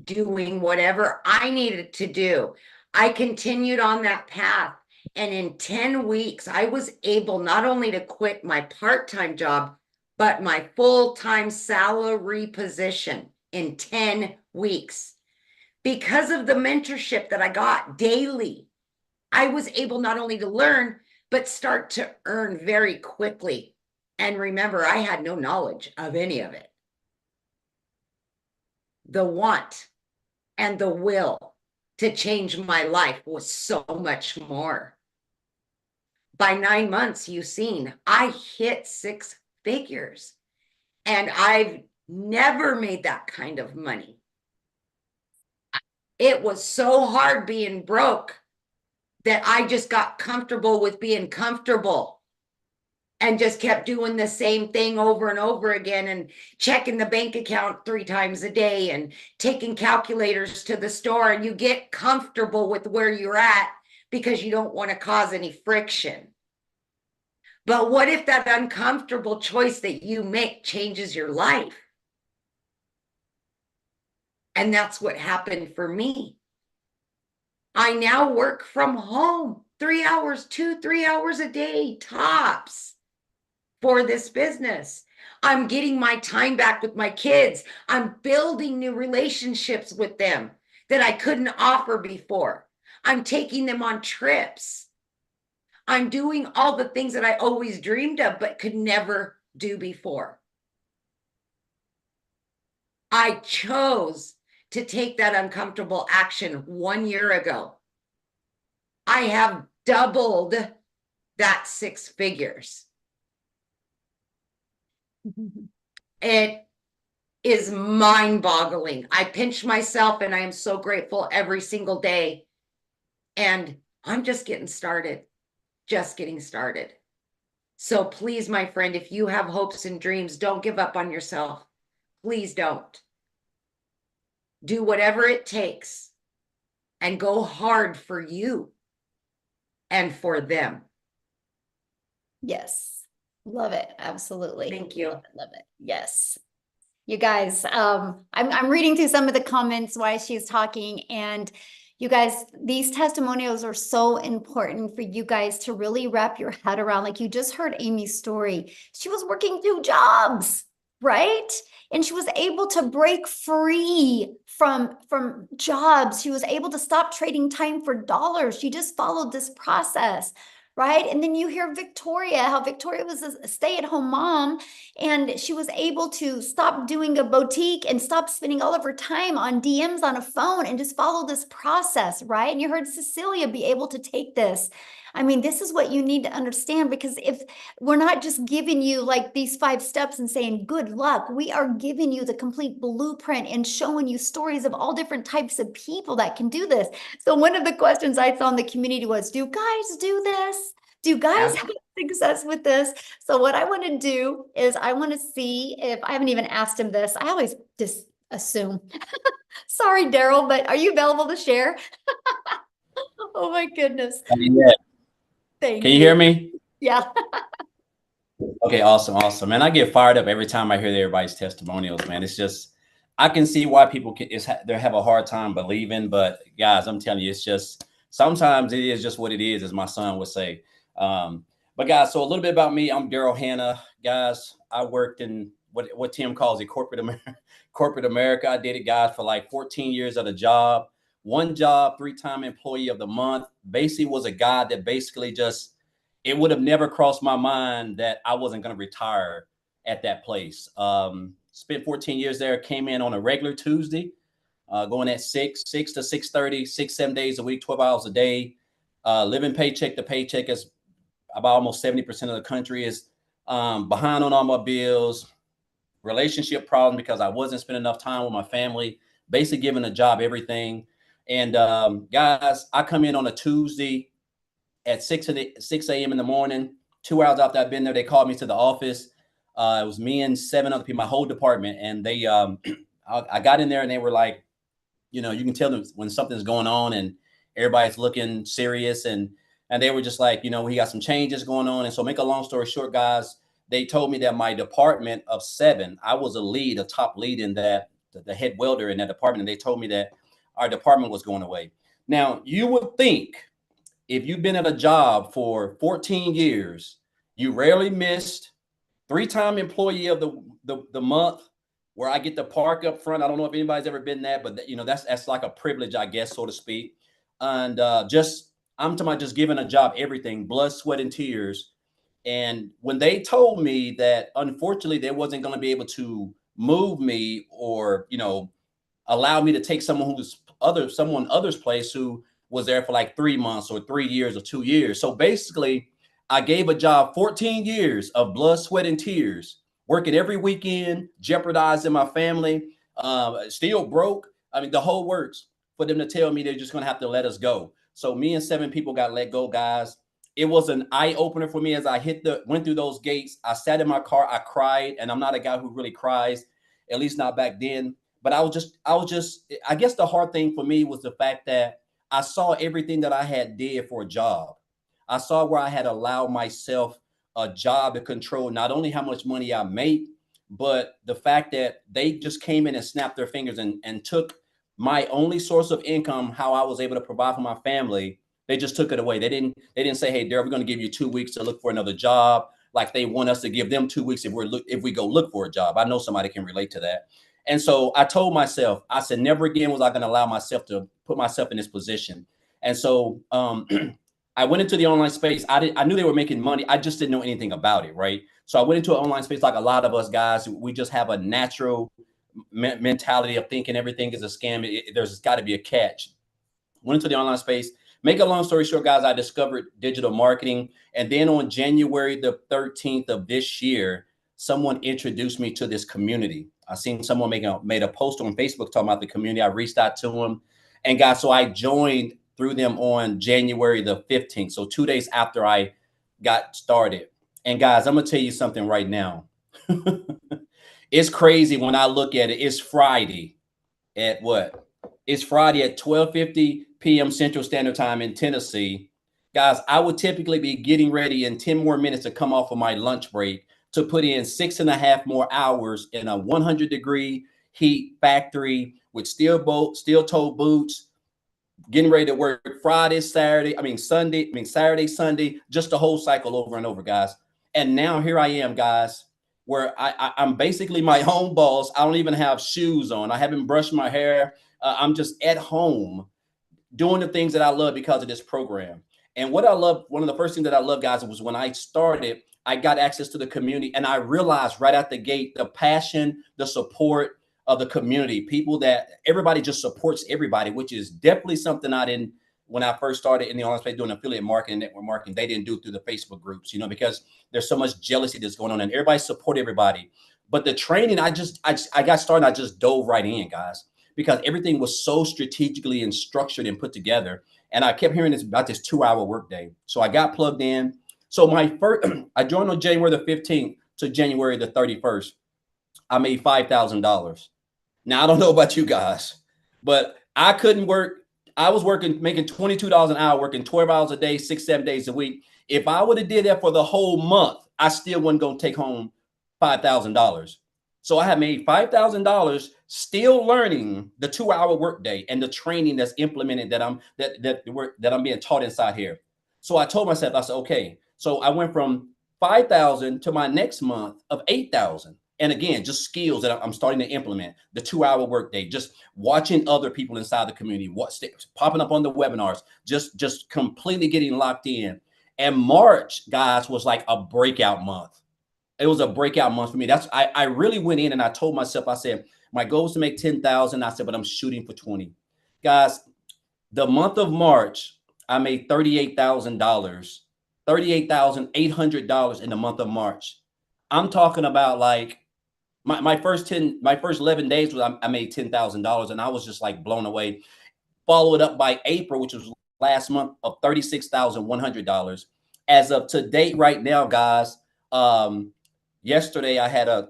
doing whatever I needed to do. I continued on that path. And in 10 weeks, I was able not only to quit my part-time job, but my full-time salary position in 10 weeks. Because of the mentorship that I got daily, I was able not only to learn, but start to earn very quickly. And remember, I had no knowledge of any of it. The want and the will to change my life was so much more. By 9 months, you've seen, I hit 6 figures. And I've never made that kind of money. It was so hard being broke that I just got comfortable with being comfortable and just kept doing the same thing over and over again, and checking the bank account 3 times a day and taking calculators to the store. And you get comfortable with where you're at because you don't want to cause any friction. But what if that uncomfortable choice that you make changes your life? And that's what happened for me. I now work from home 3 hours, 2-3 hours a day, tops, for this business. I'm getting my time back with my kids. I'm building new relationships with them that I couldn't offer before. I'm taking them on trips. I'm doing all the things that I always dreamed of, but could never do before. I chose to take that uncomfortable action 1 year ago, I have doubled that 6 figures. It is mind-boggling. I pinch myself and I am so grateful every single day. And I'm just getting started, just getting started. So please, my friend, if you have hopes and dreams, don't give up on yourself. Please don't. Do whatever it takes and go hard for you and for them. Yes. Love it. Absolutely. Thank you. Love it. Love it. Yes. You guys, I'm reading through some of the comments while she's talking, and you guys, these testimonials are so important for you guys to really wrap your head around. Like you just heard Amy's story. She was working 2 jobs, right? And she was able to break free from jobs. She was able to stop trading time for dollars. She just followed this process, right? And then you hear Victoria, how Victoria was a stay-at-home mom, and she was able to stop doing a boutique and stop spending all of her time on DMs on a phone and just follow this process, right? And you heard Cecilia be able to take this. I mean, this is what you need to understand, because if we're not just giving you like these 5 steps and saying, good luck, we are giving you the complete blueprint and showing you stories of all different types of people that can do this. So one of the questions I saw in the community was, do guys do this? Do guys have success with this? So what I want to do is I want to see if, I haven't even asked him this. I always just assume. Sorry, Daryl, but are you available to share? Oh my goodness. Yeah. Thank Can you hear me? Yeah. Okay, awesome, awesome. Man, I get fired up every time I hear everybody's testimonials, man. It's just, I can see why people they have a hard time believing, but guys, I'm telling you, it's just, sometimes it is just what it is, as my son would say. But guys, so a little bit about me. I'm Daryl Hanna. Guys, I worked in what Tim calls it, corporate America. I did it, guys, for like 14 years at a job. 1 job, 3-time employee of the month. Basically was a guy that basically just, it would have never crossed my mind that I wasn't going to retire at that place. Spent 14 years there, came in on a regular Tuesday, going at 6 to 6:30, 6-7 days a week, 12 hours a day, living paycheck to paycheck. As about almost 70% of the country is behind on all my bills, relationship problems because I wasn't spending enough time with my family, basically giving a job everything. And guys, I come in on a Tuesday at 6 a.m. in the morning. 2 hours after I've been there, they called me to the office. It was me and 7 other people, my whole department. And they, I got in there and they were like, you know, you can tell them when something's going on and everybody's looking serious. And they were just like, you know, we got some changes going on. And so make a long story short, guys, they told me that my department of 7, I was a top lead in that, the head welder in that department. And they told me that our department was going away. Now, you would think if you've been at a job for 14 years, you rarely missed 3-time employee of the month, where I get to park up front. I don't know if anybody's ever been there, but you know, that's like a privilege, I guess, so to speak. And I'm talking about just giving a job, everything, blood, sweat, and tears. And when they told me that, unfortunately, they wasn't going to be able to move me or, you know, allow me to take someone other's place who was there for like 3 months or 3 years or 2 years. So basically, I gave a job 14 years of blood, sweat, and tears, working every weekend, jeopardizing my family, still broke. I mean, the whole works, for them to tell me they're just going to have to let us go. So me and 7 people got let go, guys. It was an eye opener for me as I went through those gates. I sat in my car, I cried, and I'm not a guy who really cries, at least not back then. But I guess the hard thing for me was the fact that I saw everything that I had did for a job. I saw where I had allowed myself a job to control not only how much money I make, but the fact that they just came in and snapped their fingers and took my only source of income, how I was able to provide for my family. They just took it away. They didn't say, hey, Daryl, we're going to give you 2 weeks to look for another job. Like they want us to give them 2 weeks if we go look for a job. I know somebody can relate to that. And so I told myself, I said, never again was I going to allow myself to put myself in this position. And so I went into the online space. I knew they were making money. I just didn't know anything about it, right? So I went into an online space like a lot of us guys. We just have a natural mentality of thinking everything is a scam. There's got to be a catch. Went into the online space. Make a long story short, guys, I discovered digital marketing. And then on January the 13th of this year, someone introduced me to this community. I seen someone made a post on Facebook talking about the community. I reached out to them. And guys, so I joined through them on January the 15th. So 2 days after I got started. And guys, I'm going to tell you something right now. It's crazy when I look at it. It's Friday at what? It's Friday at 12:50 p.m. Central Standard Time in Tennessee. Guys, I would typically be getting ready in 10 more minutes to come off of my lunch break to put in 6.5 more hours in a 100-degree heat factory with steel-toe boots, getting ready to work Friday, Saturday, Sunday, just the whole cycle over and over, guys. And now here I am, guys, where I'm basically my own boss. I don't even have shoes on. I haven't brushed my hair. I'm just at home doing the things that I love because of this program. And what I love, one of the first things that I love, guys, was when I started, I got access to the community, and I realized right out the gate, the passion, the support of the community, people that everybody just supports everybody, which is definitely something I didn't, when I first started in the online space doing affiliate marketing, network marketing, they didn't do through the Facebook groups, because there's so much jealousy that's going on and everybody support everybody. But the training, I got started, I just dove right in, guys, because everything was so strategically and structured and put together. And I kept hearing this about this 2-hour workday. So I got plugged in. So I joined on January the 15th to January the 31st. I made $5,000. Now, I don't know about you guys, but I couldn't work. I was making $22 an hour, working 12 hours a day, 6-7 days a week. If I would have did that for the whole month, I still wasn't going to take home $5,000. So I had made $5,000 still learning the 2-hour workday and the training that's implemented that I'm being taught inside here. So I told myself, I said, okay. So I went from 5,000 to my next month of 8,000. And again, just skills that I'm starting to implement. The 2-hour workday, just watching other people inside the community, popping up on the webinars, just completely getting locked in. And March, guys, was like a breakout month. It was a breakout month for me. I really went in and I told myself, I said, my goal is to make 10,000. I said, but I'm shooting for 20. Guys, the month of March, I made $38,000, $38,800 in the month of March. I'm talking about like my first 11 days was I made $10,000 and I was just like blown away. Followed up by April, which was last month, of $36,100. As of to date right now, guys, yesterday I had a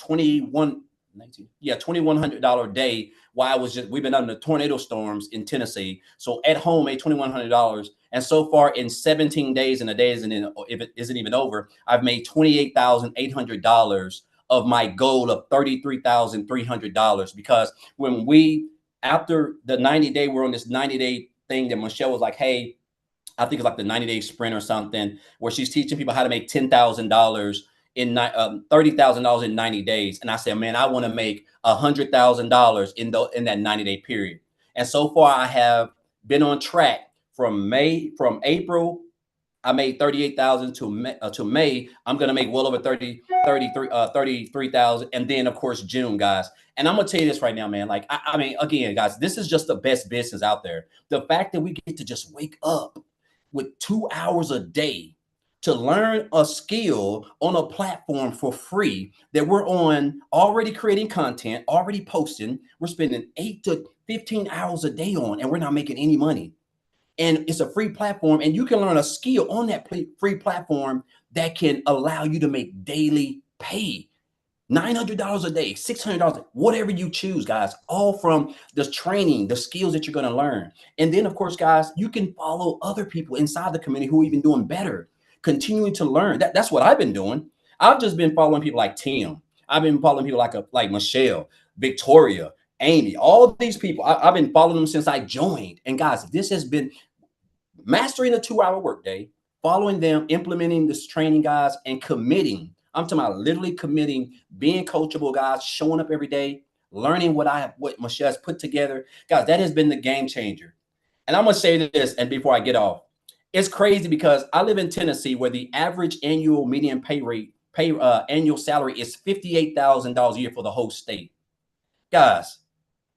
$2,100 day while we've been under tornado storms in Tennessee. So at home, made $2,100. And so far in 17 days, and the day if it isn't even over, I've made $28,800 of my goal of $33,300. Because after the 90-day, we're on this 90-day thing that Michelle was like, hey, I think it's like the 90-day sprint or something, where she's teaching people how to make $10,000 in $30,000 in 90 days. And I said, man, I want to make $100,000 in that 90-day period. And so far I have been on track from April. I made 38,000 to May. I'm going to make well over 33,000. And then of course, June, guys. And I'm going to tell you this right now, man. Like, I mean, again, guys, this is just the best business out there. The fact that we get to just wake up with 2 hours a day to learn a skill on a platform for free that we're on, already creating content, already posting. We're spending 8 to 15 hours a day on, and we're not making any money. And it's a free platform, and you can learn a skill on that free platform that can allow you to make daily pay. $900 a day, $600, whatever you choose, guys, all from the training, the skills that you're going to learn. And then, of course, guys, you can follow other people inside the community who are even doing better, continuing to learn. That's what I've been doing. I've just been following people like Tim. I've been following people like Michelle, Victoria, Amy, all these people. I've been following them since I joined. And guys, this has been mastering a 2-hour workday, following them, implementing this training, guys, and committing. I'm talking about literally committing, being coachable, guys, showing up every day, learning what Michelle's put together. Guys, that has been the game changer. And I'm going to say this, and before I get off, it's crazy because I live in Tennessee where the average annual median annual salary is $58,000 a year for the whole state. Guys,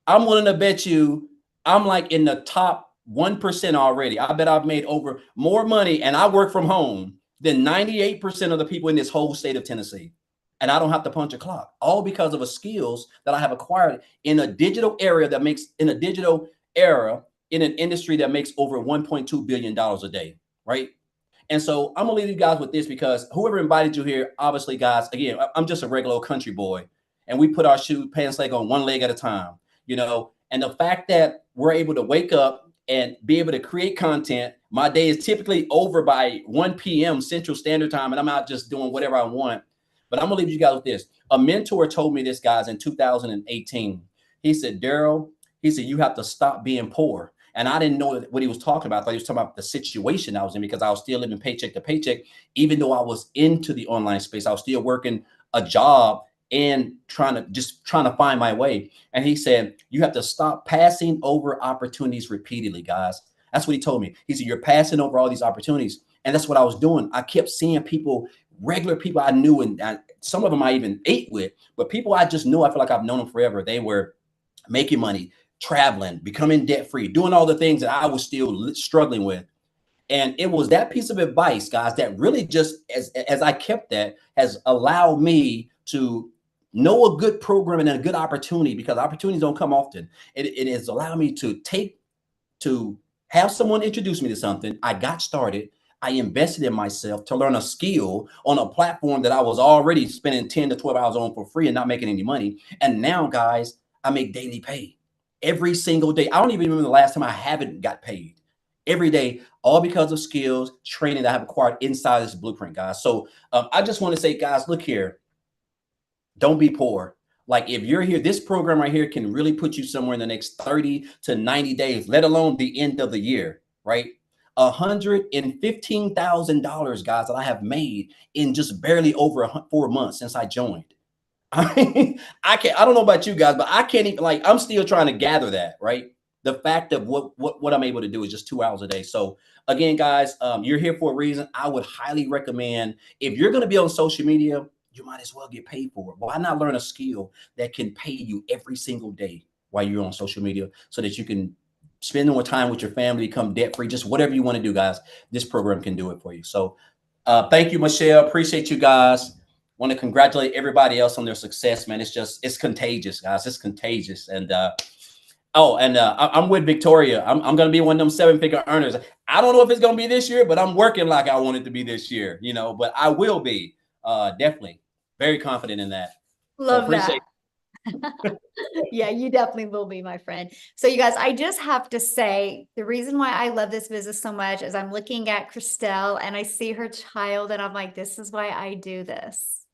I'm willing to bet you I'm like in the top 1% already. I bet I've made over more money and I work from home than 98% of the people in this whole state of Tennessee. And I don't have to punch a clock, all because of the skills that I have acquired in a digital area that makes in a digital era in an industry that makes over $1.2 billion a day, right? And so I'm gonna leave you guys with this because whoever invited you here, obviously, guys, again, I'm just a regular old country boy, and we put our pants leg on one leg at a time, you know. And the fact that we're able to wake up and be able to create content, my day is typically over by 1 p.m. Central Standard Time, and I'm out just doing whatever I want. But I'm gonna leave you guys with this. A mentor told me this, guys, in 2018. He said, Daryl, he said, you have to stop being poor. And I didn't know what he was talking about. I thought he was talking about the situation I was in because I was still living paycheck to paycheck. Even though I was into the online space, I was still working a job and trying to find my way. And he said, you have to stop passing over opportunities repeatedly, guys. That's what he told me. He said, you're passing over all these opportunities. And that's what I was doing. I kept seeing people, regular people I knew, and some of them I even ate with, but people I just knew, I feel like I've known them forever. They were making money, traveling, becoming debt free, doing all the things that I was still struggling with. And it was that piece of advice, guys, that really just as I kept that has allowed me to know a good program and a good opportunity, because opportunities don't come often. It has allowed me to have someone introduce me to something. I got started. I invested in myself to learn a skill on a platform that I was already spending 10 to 12 hours on for free and not making any money. And now, guys, I make daily pay every single day. I don't even remember the last time I haven't got paid. Every day, all because of skills, training that I have acquired inside this blueprint, guys. So I just want to say, guys, look here. Don't be poor. Like if you're here, this program right here can really put you somewhere in the next 30 to 90 days, let alone the end of the year, right? $115,000, guys, that I have made in just barely over 4 months since I joined. I don't know about you guys, but I can't even, like, I'm still trying to gather that, right? The fact of what I'm able to do is just 2 hours a day. So again, guys, you're here for a reason. I would highly recommend, if you're going to be on social media, you might as well get paid for it. Why not learn a skill that can pay you every single day while you're on social media so that you can spend more time with your family, become debt free, just whatever you want to do, guys. This program can do it for you. So thank you, Michelle. Appreciate you guys. Want to congratulate everybody else on their success, man. It's contagious, guys. It's contagious. And I'm with Victoria. I'm going to be one of them 7-figure earners. I don't know if it's going to be this year, but I'm working like I want it to be this year, you know, but I will be definitely very confident in that. Love that. Yeah, you definitely will be, my friend. So you guys, I just have to say, the reason why I love this business so much is I'm looking at Christelle and I see her child and I'm like, this is why I do this.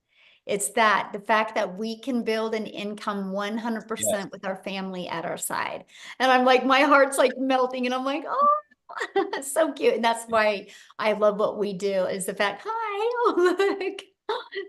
It's the fact that we can build an income 100% with our family at our side. And I'm like, my heart's like melting and I'm like, oh, so cute. And that's why I love what we do, is the fact, hi, oh, look,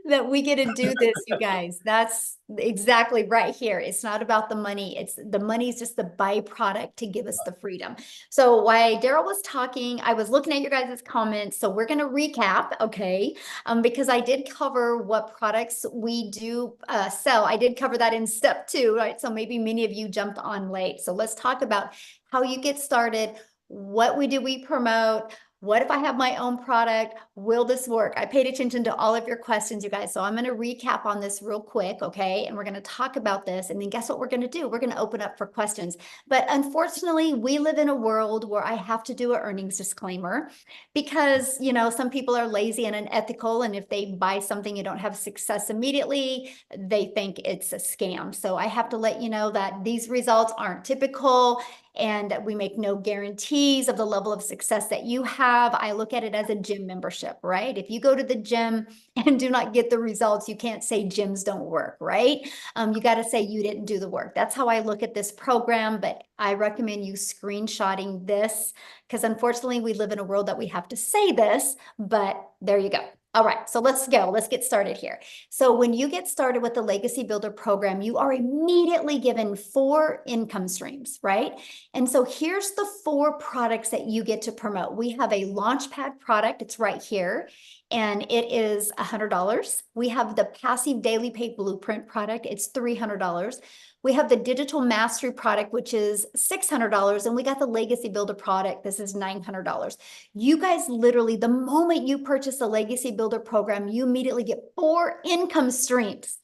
that we get to do this, you guys. That's exactly right here. It's not about the money. It's the money is just the byproduct to give us the freedom. So while Daryl was talking, I was looking at your guys' comments. So we're going to recap, okay? Because I did cover what products we do sell. I did cover that in step 2, right? So maybe many of you jumped on late. So let's talk about how you get started. What we promote. What if I have my own product? Will this work? I paid attention to all of your questions, you guys. So I'm going to recap on this real quick, okay? And we're going to talk about this. And then guess what we're going to do? We're going to open up for questions. But unfortunately, we live in a world where I have to do an earnings disclaimer because, you know, some people are lazy and unethical. And if they buy something and don't have success immediately, they think it's a scam. So I have to let you know that these results aren't typical. And we make no guarantees of the level of success that you have. I look at it as a gym membership, right? If you go to the gym and do not get the results, you can't say gyms don't work, right? You got to say you didn't do the work. That's how I look at this program, but I recommend you screenshotting this because unfortunately we live in a world that we have to say this, but there you go. All right, so let's go. Let's get started here. So when you get started with the Legacy Builder program, you are immediately given 4 income streams, right? And so here's the 4 products that you get to promote. We have a Launchpad product. It's right here. And it is $100. We have the Passive Daily Pay Blueprint product. It's $300. We have the digital mastery product, which is $600. And we got the legacy builder product. This is $900. You guys literally, the moment you purchase the legacy builder program, you immediately get 4 income streams.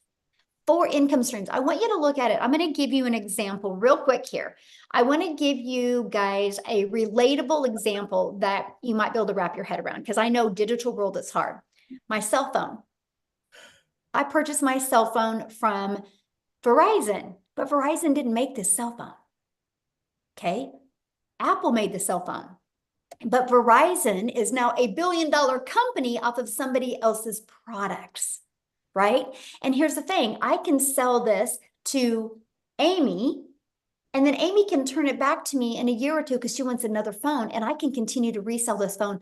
4 income streams. I want you to look at it. I'm going to give you an example real quick here. I want to give you guys a relatable example that you might be able to wrap your head around, because I know digital world is hard. My cell phone. I purchased my cell phone from Verizon, but Verizon didn't make this cell phone. Okay. Apple made the cell phone, but Verizon is now a billion-dollar company off of somebody else's products. Right? And here's the thing, I can sell this to Amy, and then Amy can turn it back to me in a year or two because she wants another phone, and I can continue to resell this phone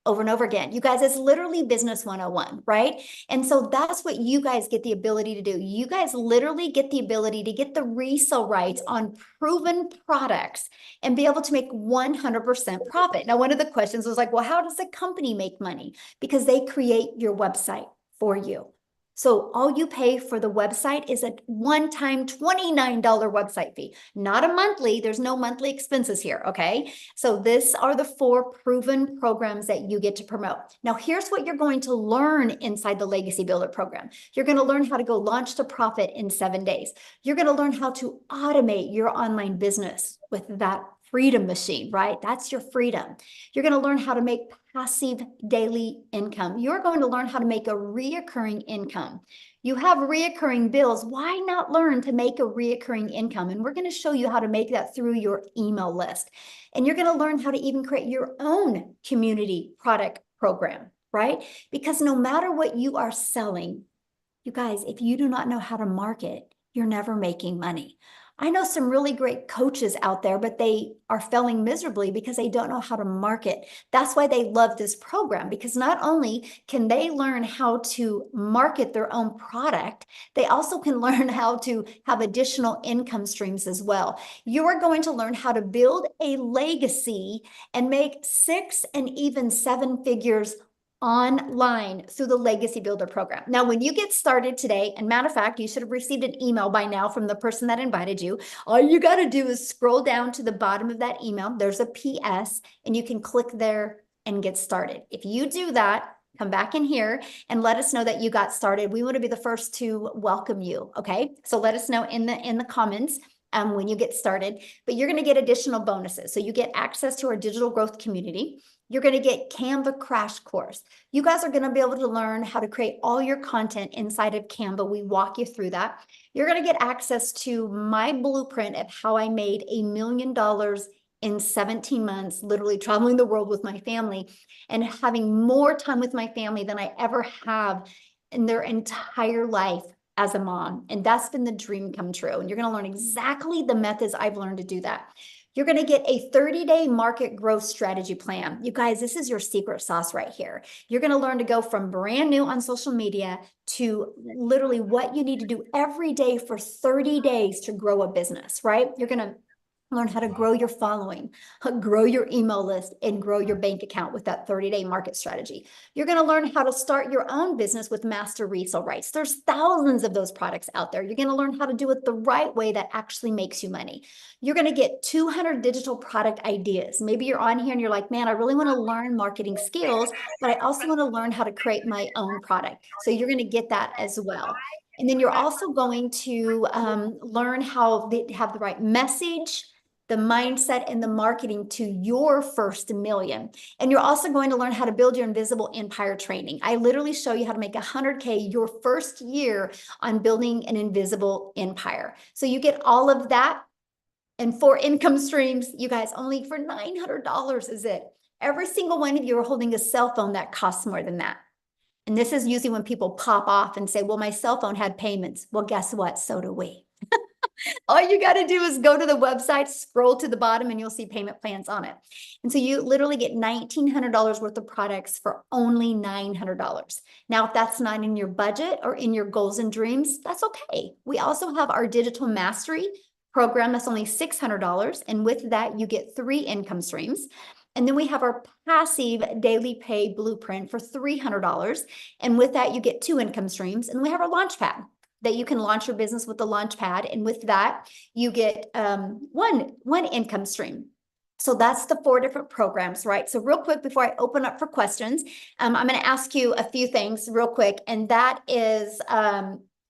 over and over again. You guys, it's literally business 101, right? And so that's what you guys get the ability to do. You guys literally get the ability to get the resale rights on proven products and be able to make 100% profit. Now, one of the questions was like, well, how does the company make money? Because they create your website for you. So all you pay for the website is a one-time $29 website fee, not a monthly. There's no monthly expenses here, okay? So these are the 4 proven programs that you get to promote. Now, here's what you're going to learn inside the Legacy Builder program. You're going to learn how to go launch to profit in 7 days. You're going to learn how to automate your online business with that freedom machine, right? That's your freedom. You're going to learn how to make passive daily income. You're going to learn how to make a reoccurring income. You have reoccurring bills. Why not learn to make a reoccurring income? And we're going to show you how to make that through your email list. And you're going to learn how to even create your own community product program, right? Because no matter what you are selling, you guys, if you do not know how to market, you're never making money. I know some really great coaches out there, but they are failing miserably because they don't know how to market. That's why they love this program, because not only can they learn how to market their own product, they also can learn how to have additional income streams as well. You are going to learn how to build a legacy and make 6 and even 7 figures online through the Legacy Builder program. Now, when you get started today, and matter of fact, you should have received an email by now from the person that invited you. All you got to do is scroll down to the bottom of that email. There's a PS, and you can click there and get started. If you do that, come back in here and let us know that you got started. We want to be the first to welcome you. Okay. So let us know in the comments when you get started, but you're going to get additional bonuses. So you get access to our digital growth community. You're going to get Canva crash course. You guys are going to be able to learn how to create all your content inside of Canva. We walk you through that. You're going to get access to my blueprint of how I made $1 million in 17 months, literally traveling the world with my family and having more time with my family than I ever have in their entire life as a mom. And that's been the dream come true. And you're going to learn exactly the methods I've learned to do that. You're going to get a 30-day market growth strategy plan. You guys, this is your secret sauce right here. You're going to learn to go from brand new on social media to literally what you need to do every day for 30 days to grow a business, right? You're going to learn how to grow your following, grow your email list, and grow your bank account with that 30-day market strategy. You're going to learn how to start your own business with master resale rights. There's thousands of those products out there. You're going to learn how to do it the right way that actually makes you money. You're going to get 200 digital product ideas. Maybe you're on here and you're like, man, I really want to learn marketing skills, but I also want to learn how to create my own product. So you're going to get that as well. And then you're also going to learn how to have the right message, the mindset, and the marketing to your first million. And you're also going to learn how to build your invisible empire training. I literally show you how to make 100K your first year on building an invisible empire. So you get all of that and 4 income streams, you guys, only for $900 is it. Every single one of you are holding a cell phone that costs more than that. And this is usually when people pop off and say, well, my cell phone had payments. Well, guess what? So do we. All you got to do is go to the website, scroll to the bottom, and you'll see payment plans on it. And so you literally get $1,900 worth of products for only $900. Now, if that's not in your budget or in your goals and dreams, that's okay. We also have our digital mastery program that's only $600. And with that, you get 3 income streams. And then we have our passive daily pay blueprint for $300. And with that, you get 2 income streams. And we have our launch pad. that you can launch your business with the Launchpad. And with that, you get one income stream. So that's the 4 different programs, right? So real quick, before I open up for questions, I'm going to ask you a few things real quick. And that is,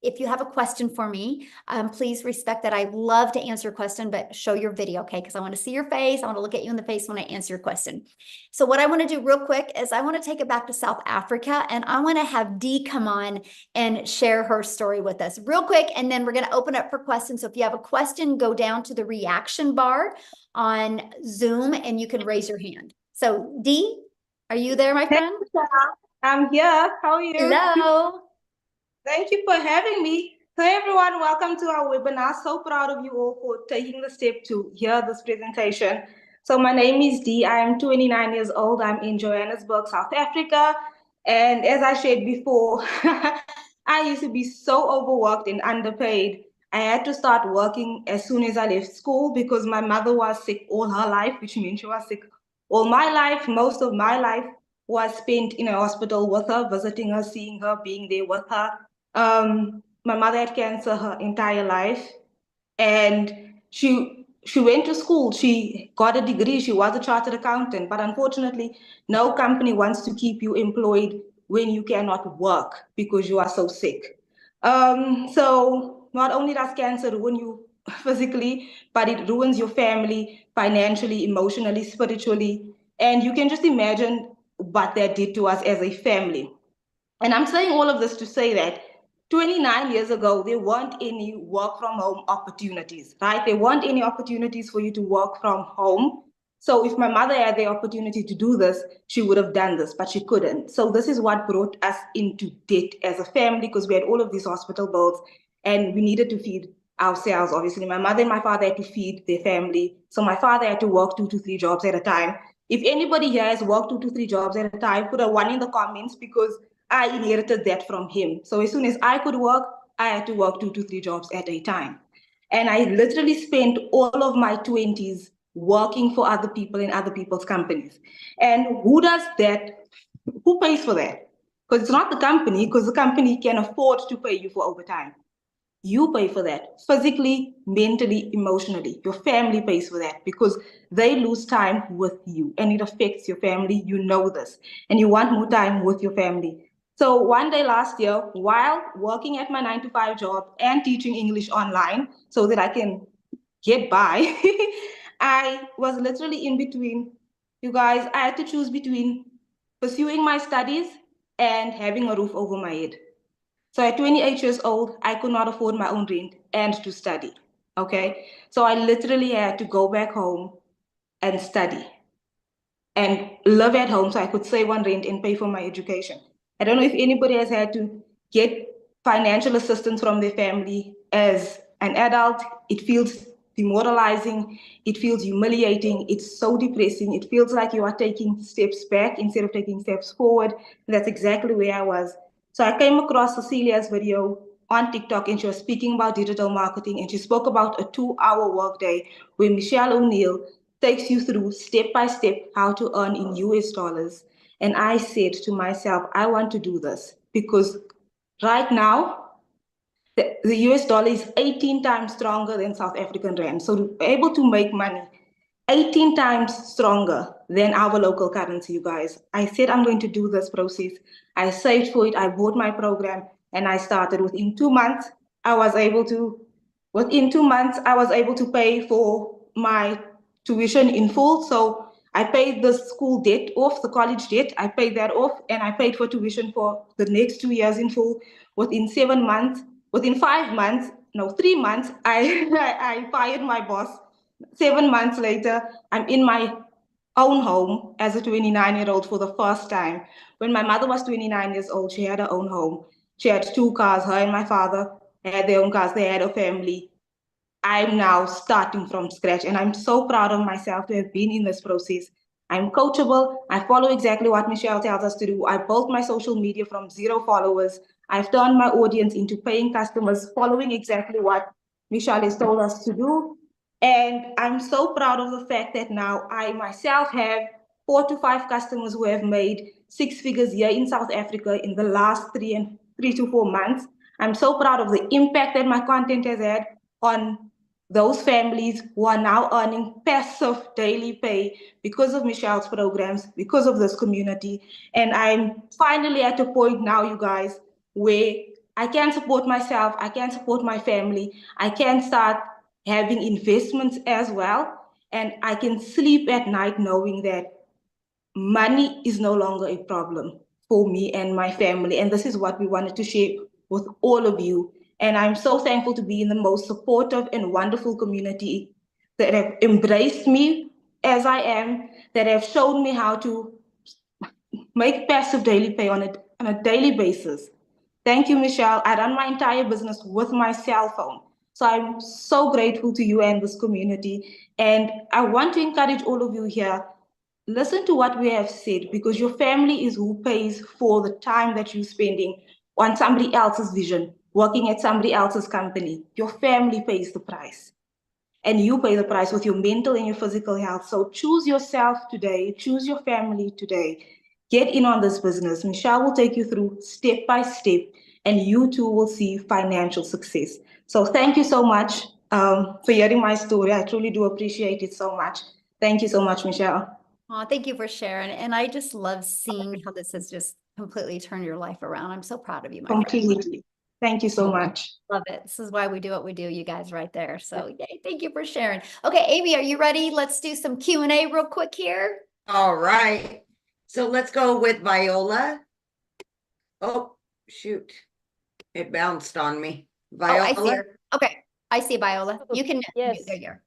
if you have a question for me, please respect that. I love to answer your question, but show your video, okay? Because I want to see your face. I want to look at you in the face when I answer your question. So what I want to do real quick is I want to take it back to South Africa, and I want to have Dee come on and share her story with us real quick. And then we're going to open up for questions. So if you have a question, go down to the reaction bar on Zoom and you can raise your hand. So Dee, are you there, my friend? I'm here. How are you? Hello. Thank you for having me. So everyone, welcome to our webinar. So proud of you all for taking the step to hear this presentation. So my name is Dee. I am 29 years old. I'm in Johannesburg, South Africa. And as I shared before, I used to be so overworked and underpaid. I had to start working as soon as I left school because my mother was sick all her life, which means she was sick all my life. Most of my life was spent in a hospital with her, visiting her, seeing her, being there with her. My mother had cancer her entire life, and she went to school. She got a degree. She was a chartered accountant, but unfortunately, no company wants to keep you employed when you cannot work because you are so sick. So not only does cancer ruin you physically, but it ruins your family financially, emotionally, spiritually, and you can just imagine what that did to us as a family. And I'm saying all of this to say that 29 years ago, there weren't any work from home opportunities, right? There weren't any opportunities for you to work from home. So if my mother had the opportunity to do this, she would have done this, but she couldn't. So this is what brought us into debt as a family, because we had all of these hospital bills and we needed to feed ourselves. Obviously, my mother and my father had to feed their family. So my father had to work 2 to 3 jobs at a time. If anybody here has worked 2 to 3 jobs at a time, put a 1 in the comments, because I inherited that from him. So as soon as I could work, I had to work 2 to 3 jobs at a time. And I literally spent all of my 20s working for other people in other people's companies. And who does that? Who pays for that? Because it's not the company, because the company can afford to pay you for overtime. You pay for that physically, mentally, emotionally. Your family pays for that because they lose time with you and it affects your family. You know this, and you want more time with your family. So one day last year, while working at my 9 to 5 job and teaching English online so that I can get by, I was literally in between. You guys, I had to choose between pursuing my studies and having a roof over my head. So at 28 years old, I could not afford my own rent and to study, okay? So I literally had to go back home and study and live at home so I could save on rent and pay for my education. I don't know if anybody has had to get financial assistance from their family as an adult. It feels demoralizing, it feels humiliating, it's so depressing. It feels like you are taking steps back instead of taking steps forward. And that's exactly where I was. So I came across Cecilia's video on TikTok, and she was speaking about digital marketing, and she spoke about a 2-hour workday where Michelle O'Neill takes you through step by step how to earn in US dollars. And I said to myself, I want to do this because right now, the US dollar is 18 times stronger than South African rand. So to be able to make money 18 times stronger than our local currency, you guys. I said I'm going to do this process. I saved for it, I bought my program, and I started. Within 2 months, I was able to pay for my tuition in full. So I paid the school debt off, the college debt, I paid that off, and I paid for tuition for the next 2 years in full. Within 5 months, no, 3 months, I fired my boss. 7 months later, I'm in my own home as a 29-year-old for the first time. When my mother was 29 years old, she had her own home. She had 2 cars. Her and my father had their own cars. They had a family. I'm now starting from scratch, and I'm so proud of myself to have been in this process. I'm coachable. I follow exactly what Michelle tells us to do. I built my social media from 0 followers. I've turned my audience into paying customers, following exactly what Michelle has told us to do. And I'm so proud of the fact that now I myself have 4 to 5 customers who have made 6 figures here in South Africa in the last 3 to 4 months. I'm so proud of the impact that my content has had on those families who are now earning passive daily pay because of Michelle's programs, because of this community. And I'm finally at a point now, you guys, where I can support myself, I can support my family, I can start having investments as well, and I can sleep at night knowing that money is no longer a problem for me and my family. And this is what we wanted to share with all of you. And I'm so thankful to be in the most supportive and wonderful community that have embraced me as I am, that have shown me how to make passive daily pay on a daily basis. Thank you, Michelle. I run my entire business with my cell phone. So I'm so grateful to you and this community. And I want to encourage all of you here, listen to what we have said, because your family is who pays for the time that you're spending on somebody else's vision, working at somebody else's company. Your family pays the price. And you pay the price with your mental and your physical health. So choose yourself today, choose your family today. Get in on this business. Michelle will take you through step by step, and you too will see financial success. So thank you so much for hearing my story. I truly do appreciate it so much. Thank you so much, Michelle. Oh, thank you for sharing. And I just love seeing how this has just completely turned your life around. I'm so proud of you, my friend. Completely. Thank you so much. Love it. This is why we do what we do, you guys right there. So yay, thank you for sharing. Okay, Amy, are you ready? Let's do some Q&A real quick here. All right. So let's go with Viola. Oh, shoot. It bounced on me. Viola. Oh, I see her. Okay, I see Viola. You can, Yes. there you are.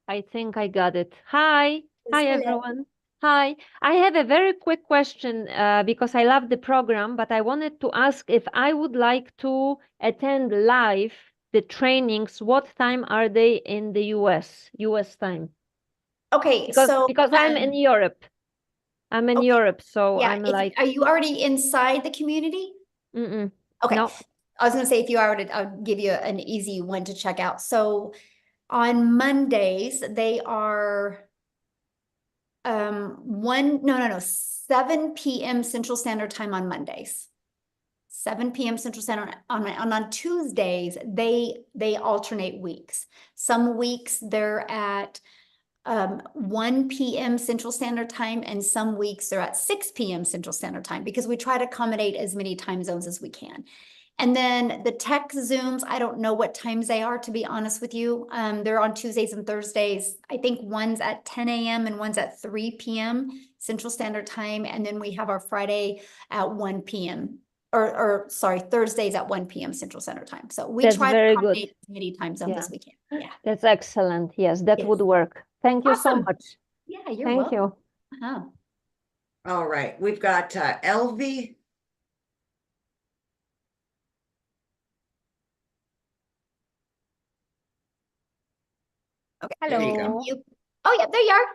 I think I got it. Hi. Hi, Hello. everyone. Hi. I have a very quick question because I love the program, but I wanted to ask if I would like to attend live the trainings. What time are they in the US time? Okay, Because so I'm in Europe. I'm in okay. Europe, so Yeah, I'm like, are you already inside the community? mm-mm. Okay. No. I was gonna say, if you are, I'll give you an easy one to check out. So on Mondays, they are 7 p.m. Central Standard Time on Mondays. 7 p.m. Central Standard on Tuesdays, they alternate weeks. Some weeks they're at 1 p.m. Central Standard Time, and some weeks they're at 6 p.m. Central Standard Time, because we try to accommodate as many time zones as we can. And then the tech Zooms, I don't know what times they are, to be honest with you. They're on Tuesdays and Thursdays. I think one's at 10 a.m. and one's at 3 p.m. Central Standard Time. And then we have our Friday at 1 p.m. or sorry, Thursdays at 1 p.m. Central Standard Time. So we That's try to very good. accommodate as many time zones Yeah. as we can. Yeah. That's excellent. Yes, that Yes. would work. Thank you so Awesome. much. Yeah, you're Thank welcome. you. Uh-huh. All right. We've got Elvie. Okay. There you go. Hello. Oh, yeah, there you are.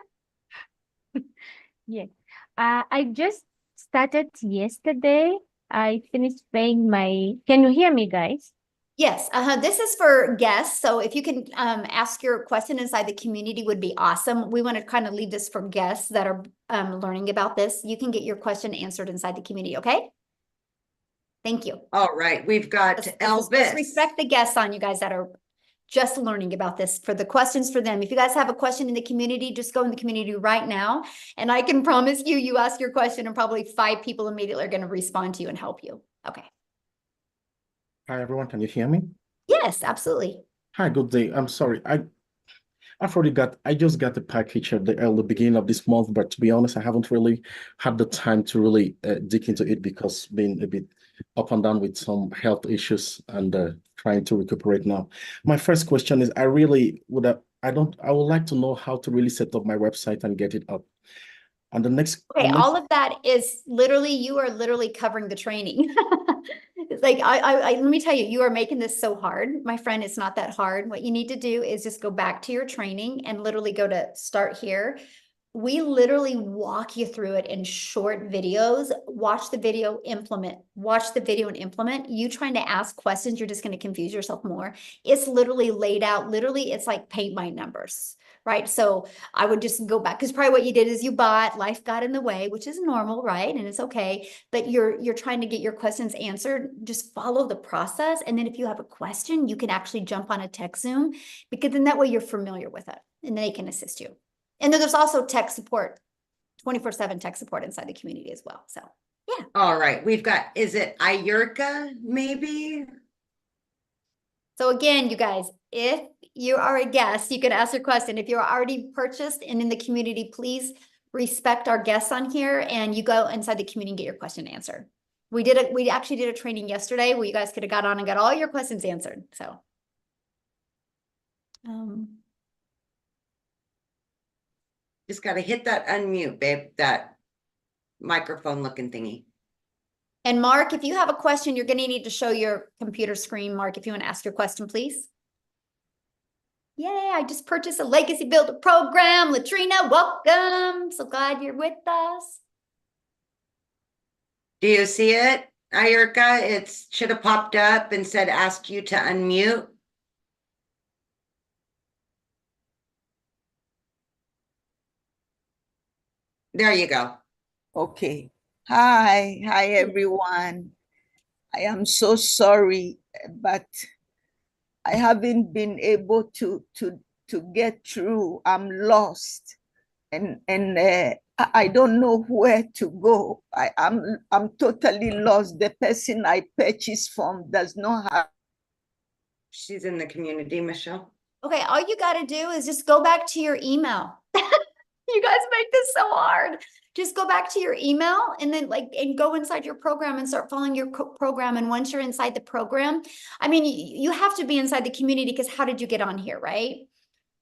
Yes. I just started yesterday. I finished paying my. Can you hear me, guys? Yes, this is for guests. So if you can ask your question inside the community would be awesome. We want to kind of leave this for guests that are learning about this. You can get your question answered inside the community, okay? Thank you. All right. We've got Let's Elvis. respect the guests on you guys that are just learning about this, for the questions for them. If you guys have a question in the community, just go in the community right now. And I can promise you, you ask your question and probably 5 people immediately are going to respond to you and help you. Okay. Hi everyone, can you hear me? Yes, absolutely. Hi, good day. I'm sorry. I just got the package at the beginning of this month, but to be honest, I haven't really had the time to really dig into it because being a bit up and down with some health issues and trying to recuperate now. My first question is, I would like to know how to really set up my website and get it up. And the next, Okay, all of that is literally, you are literally covering the training. It's like, let me tell you, you are making this so hard. My friend, it's not that hard. What you need to do is just go back to your training and literally go to start here, we literally walk you through it in short videos. Watch the video, implement. Watch the video and implement. You trying to ask questions, you're just going to confuse yourself more. It's literally laid out. Literally, it's like paint by numbers, right? So I would just go back, because probably what you did is you bought, life got in the way, which is normal, right? And it's okay. But you're trying to get your questions answered. Just follow the process. And then if you have a question, you can actually jump on a tech Zoom, because then that way you're familiar with it and they can assist you. And then there's also tech support, 24/7 tech support inside the community as well. So, yeah. All right, we've got, is it Ayurka, maybe? So again, you guys, if you are a guest, you can ask your question. If you're already purchased and in the community, please respect our guests on here and you go inside the community and get your question answered. We actually did a training yesterday where you guys could have got on and got all your questions answered. So, Just got to hit that unmute, babe, that microphone looking thingy. and Mark, if you have a question, you're going to need to show your computer screen. Mark, if you want to ask your question, please. Yay, I just purchased a Legacy Builder program. Latrina, welcome. So glad you're with us. Do you see it, Ayurka? It should have popped up and said, ask you to unmute. There you go. Okay. Hi everyone. I am so sorry, but I haven't been able to get through. I'm lost, and I don't know where to go. I'm totally lost. The person I purchased from does not have. She's in the community, Michelle. Okay, all you got to do is just go back to your email. You guys make this so hard. Just go back to your email and then and go inside your program and start following your program. And once you're inside the program, I mean, you have to be inside the community, because how did you get on here, right?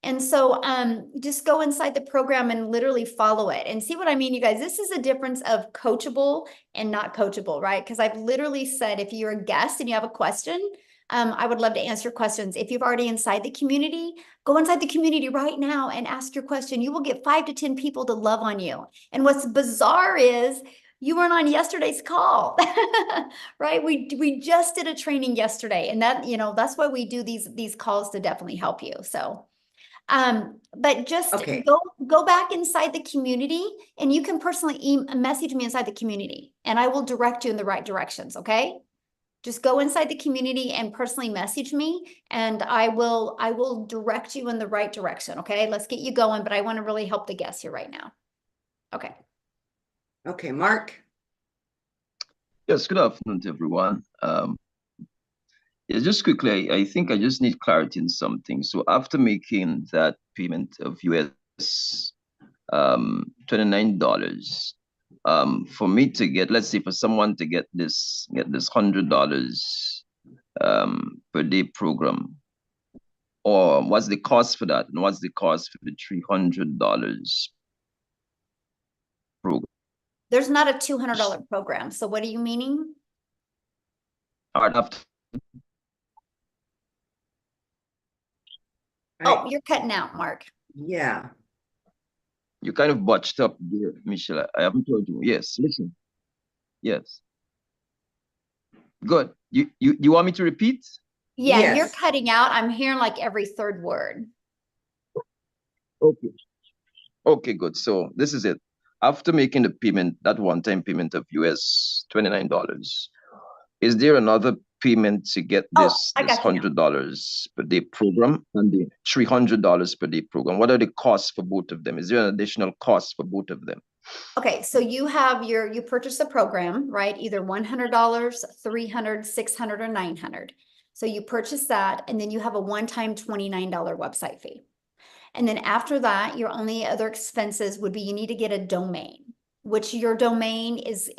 And so just go inside the program and literally follow it and see what I mean, you guys. This is a difference of coachable and not coachable, right? Because I've literally said, if you're a guest and you have a question, I would love to answer questions. If you've already inside the community, go inside the community right now and ask your question. You will get 5 to 10 people to love on you. And what's bizarre is you weren't on yesterday's call, right? We just did a training yesterday, and that, that's why we do these calls, to definitely help you. So, but just go back inside the community, and you can personally message me inside the community, and I will direct you in the right directions. Okay. Just go inside the community and personally message me, and I will direct you in the right direction. Okay, let's get you going, but I want to really help the guests here right now. Okay. Okay, Mark. Yes, good afternoon to everyone. Yeah, just quickly, I think I just need clarity in something. So after making that payment of US $29, for me to get, let's say for someone to get this $100 per day program, or what's the cost for that, and what's the cost for the $300 program? There's not a $200 program. So what are you meaning? All right, after. Oh, you're cutting out, Mark. Yeah. You kind of botched up there, Michelle. I haven't told you. Yes, listen. Yes. Good. You want me to repeat? Yeah, Yes. You're cutting out. I'm hearing like every third word. Okay. Okay, good. So this is it. After making the payment, that one-time payment of US $29, is there another payment to get this $100 per day program and the $300 per day program? What are the costs for both of them? Is there an additional cost for both of them? Okay, so you have you purchase a program, right? Either $100, $300, $600, or $900. So you purchase that, and then you have a one-time $29 website fee. And then after that, your only other expenses would be, you need to get a domain, which your domain is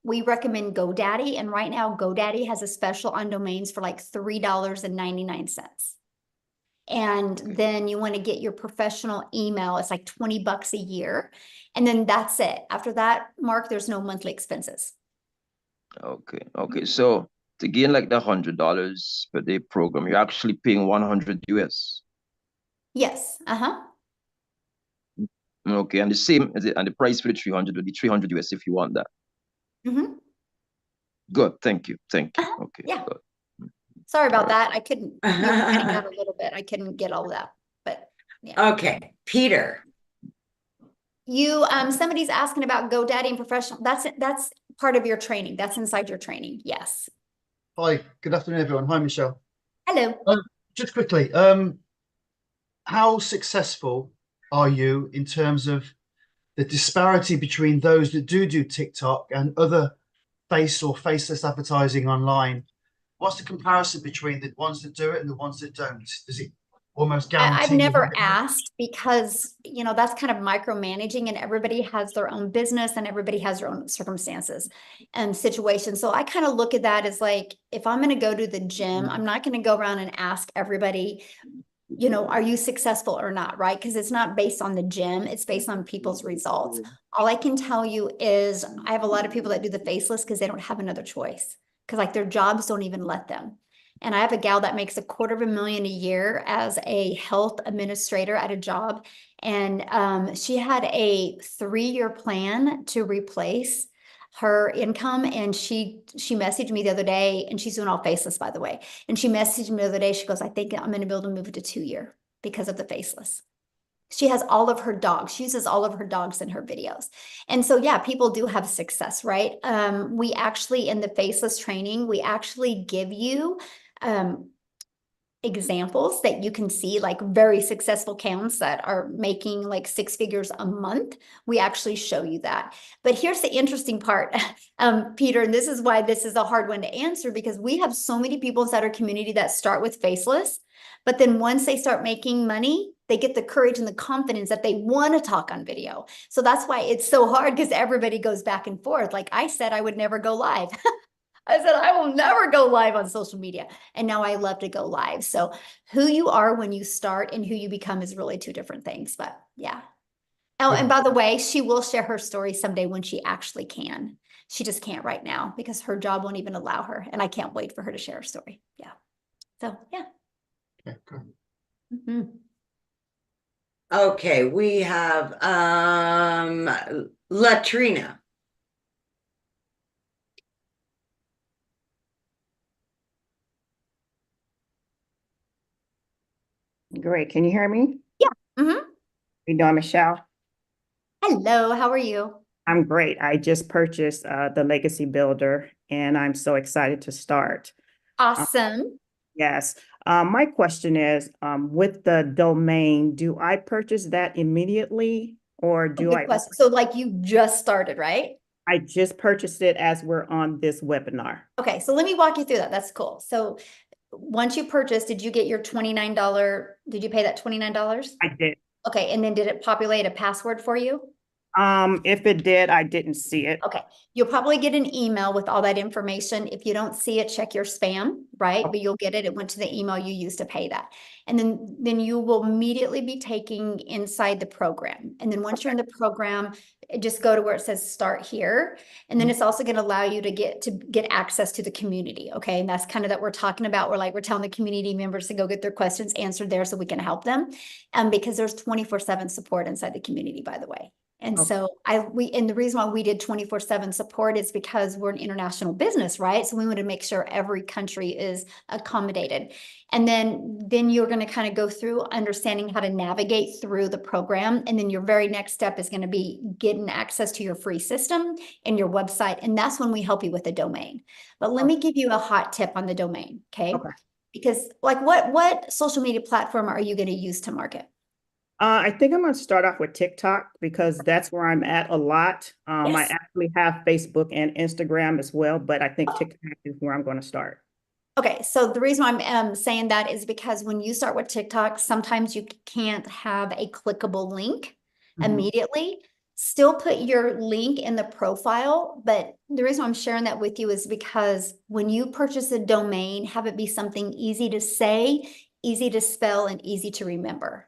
we recommend GoDaddy. And right now GoDaddy has a special on domains for like $3.99. And then you want to get your professional email. It's like $20 a year. And then that's it. After that, Mark, there's no monthly expenses. Okay. So to gain like the $100 per day program, you're actually paying 100 US. Yes. Okay, and the same is it, and the price for the 300 would be 300 US if you want that. Mhm. Good, thank you, thank you. Okay, Yeah. good. Sorry about Alright. that. I couldn't, you were cutting out a little bit. I couldn't get all of that, but yeah. Okay, Peter. You, somebody's asking about GoDaddy and professional. That's part of your training. That's inside your training. Yes. Hi, good afternoon, everyone. Hi, Michelle. Hello. Just quickly, how successful are you in terms of the disparity between those that do TikTok and other face or faceless advertising online? What's the comparison between the ones that do it and the ones that don't? Does it almost guarantee? I've never asked because, you know, that's kind of micromanaging, and everybody has their own business and everybody has their own circumstances and situations. So I kind of look at that as like, if I'm going to go to the gym, I'm not going to go around and ask everybody, you know, are you successful or not, right? Because it's not based on the gym, it's based on people's results. All I can tell you is I have a lot of people that do the faceless because they don't have another choice, because like their jobs don't even let them. And I have a gal that makes $250,000 a year as a health administrator at a job. And she had a 3-year plan to replace her income. And she messaged me the other day, and she's doing all faceless, by the way. And she messaged me the other day. She goes, I think I'm going to be able to move it to 2-year because of the faceless. She has all of her dogs. She uses all of her dogs in her videos. And so, yeah, people do have success, right? We actually, in the faceless training, we actually give you examples that you can see, like very successful accounts that are making like 6 figures a month. We actually show you that. But here's the interesting part, Peter, and this is why this is a hard one to answer, because we have so many people inside our community that start with faceless, but then once they start making money, they get the courage and the confidence that they want to talk on video. So that's why it's so hard, because everybody goes back and forth. Like I said, I would never go live. I said, I will never go live on social media. And now I love to go live. So who you are when you start and who you become is really 2 different things. But yeah. Oh, and by the way, she will share her story someday when she actually can. She just can't right now because her job won't even allow her. And I can't wait for her to share her story. Yeah. So yeah. Okay, good. Mm-hmm. Okay, we have Latrina. Great. Can you hear me? Yeah. Mm-hmm. You doing, Michelle? Hello, how are you? I'm great. I just purchased the Legacy Builder, and I'm so excited to start. Awesome. Yes. My question is, with the domain, do I purchase that immediately, or do I? So like you just started, right? I just purchased it as we're on this webinar. Okay, so let me walk you through that. That's cool. So once you purchased, did you get your $29? Did you pay that $29? I did. Okay, and then did it populate a password for you? If it did, I didn't see it. Okay, you'll probably get an email with all that information. If you don't see it, check your spam, right? But you'll get it. It went to the email you used to pay that. And then you will immediately be taking inside the program. And then once you're in the program, just go to where it says start here. And then it's also going to allow you to get access to the community. Okay. And that's kind of that we're talking about. We're telling the community members to go get their questions answered there so we can help them. Because there's 24/7 support inside the community, by the way. And so and the reason why we did 24/7 support is because we're an international business, right? So we want to make sure every country is accommodated. And then you're going to kind of go through understanding how to navigate through the program. And then your very next step is going to be getting access to your free system and your website. And that's when we help you with the domain. But let me give you a hot tip on the domain, okay? Because like what social media platform are you going to use to market? I think I'm going to start off with TikTok because that's where I'm at a lot. I actually have Facebook and Instagram as well, but I think TikTok is where I'm going to start. Okay, so the reason why I'm saying that is because when you start with TikTok, sometimes you can't have a clickable link immediately. Still put your link in the profile, but the reason why I'm sharing that with you is because when you purchase a domain, have it be something easy to say, easy to spell, and easy to remember.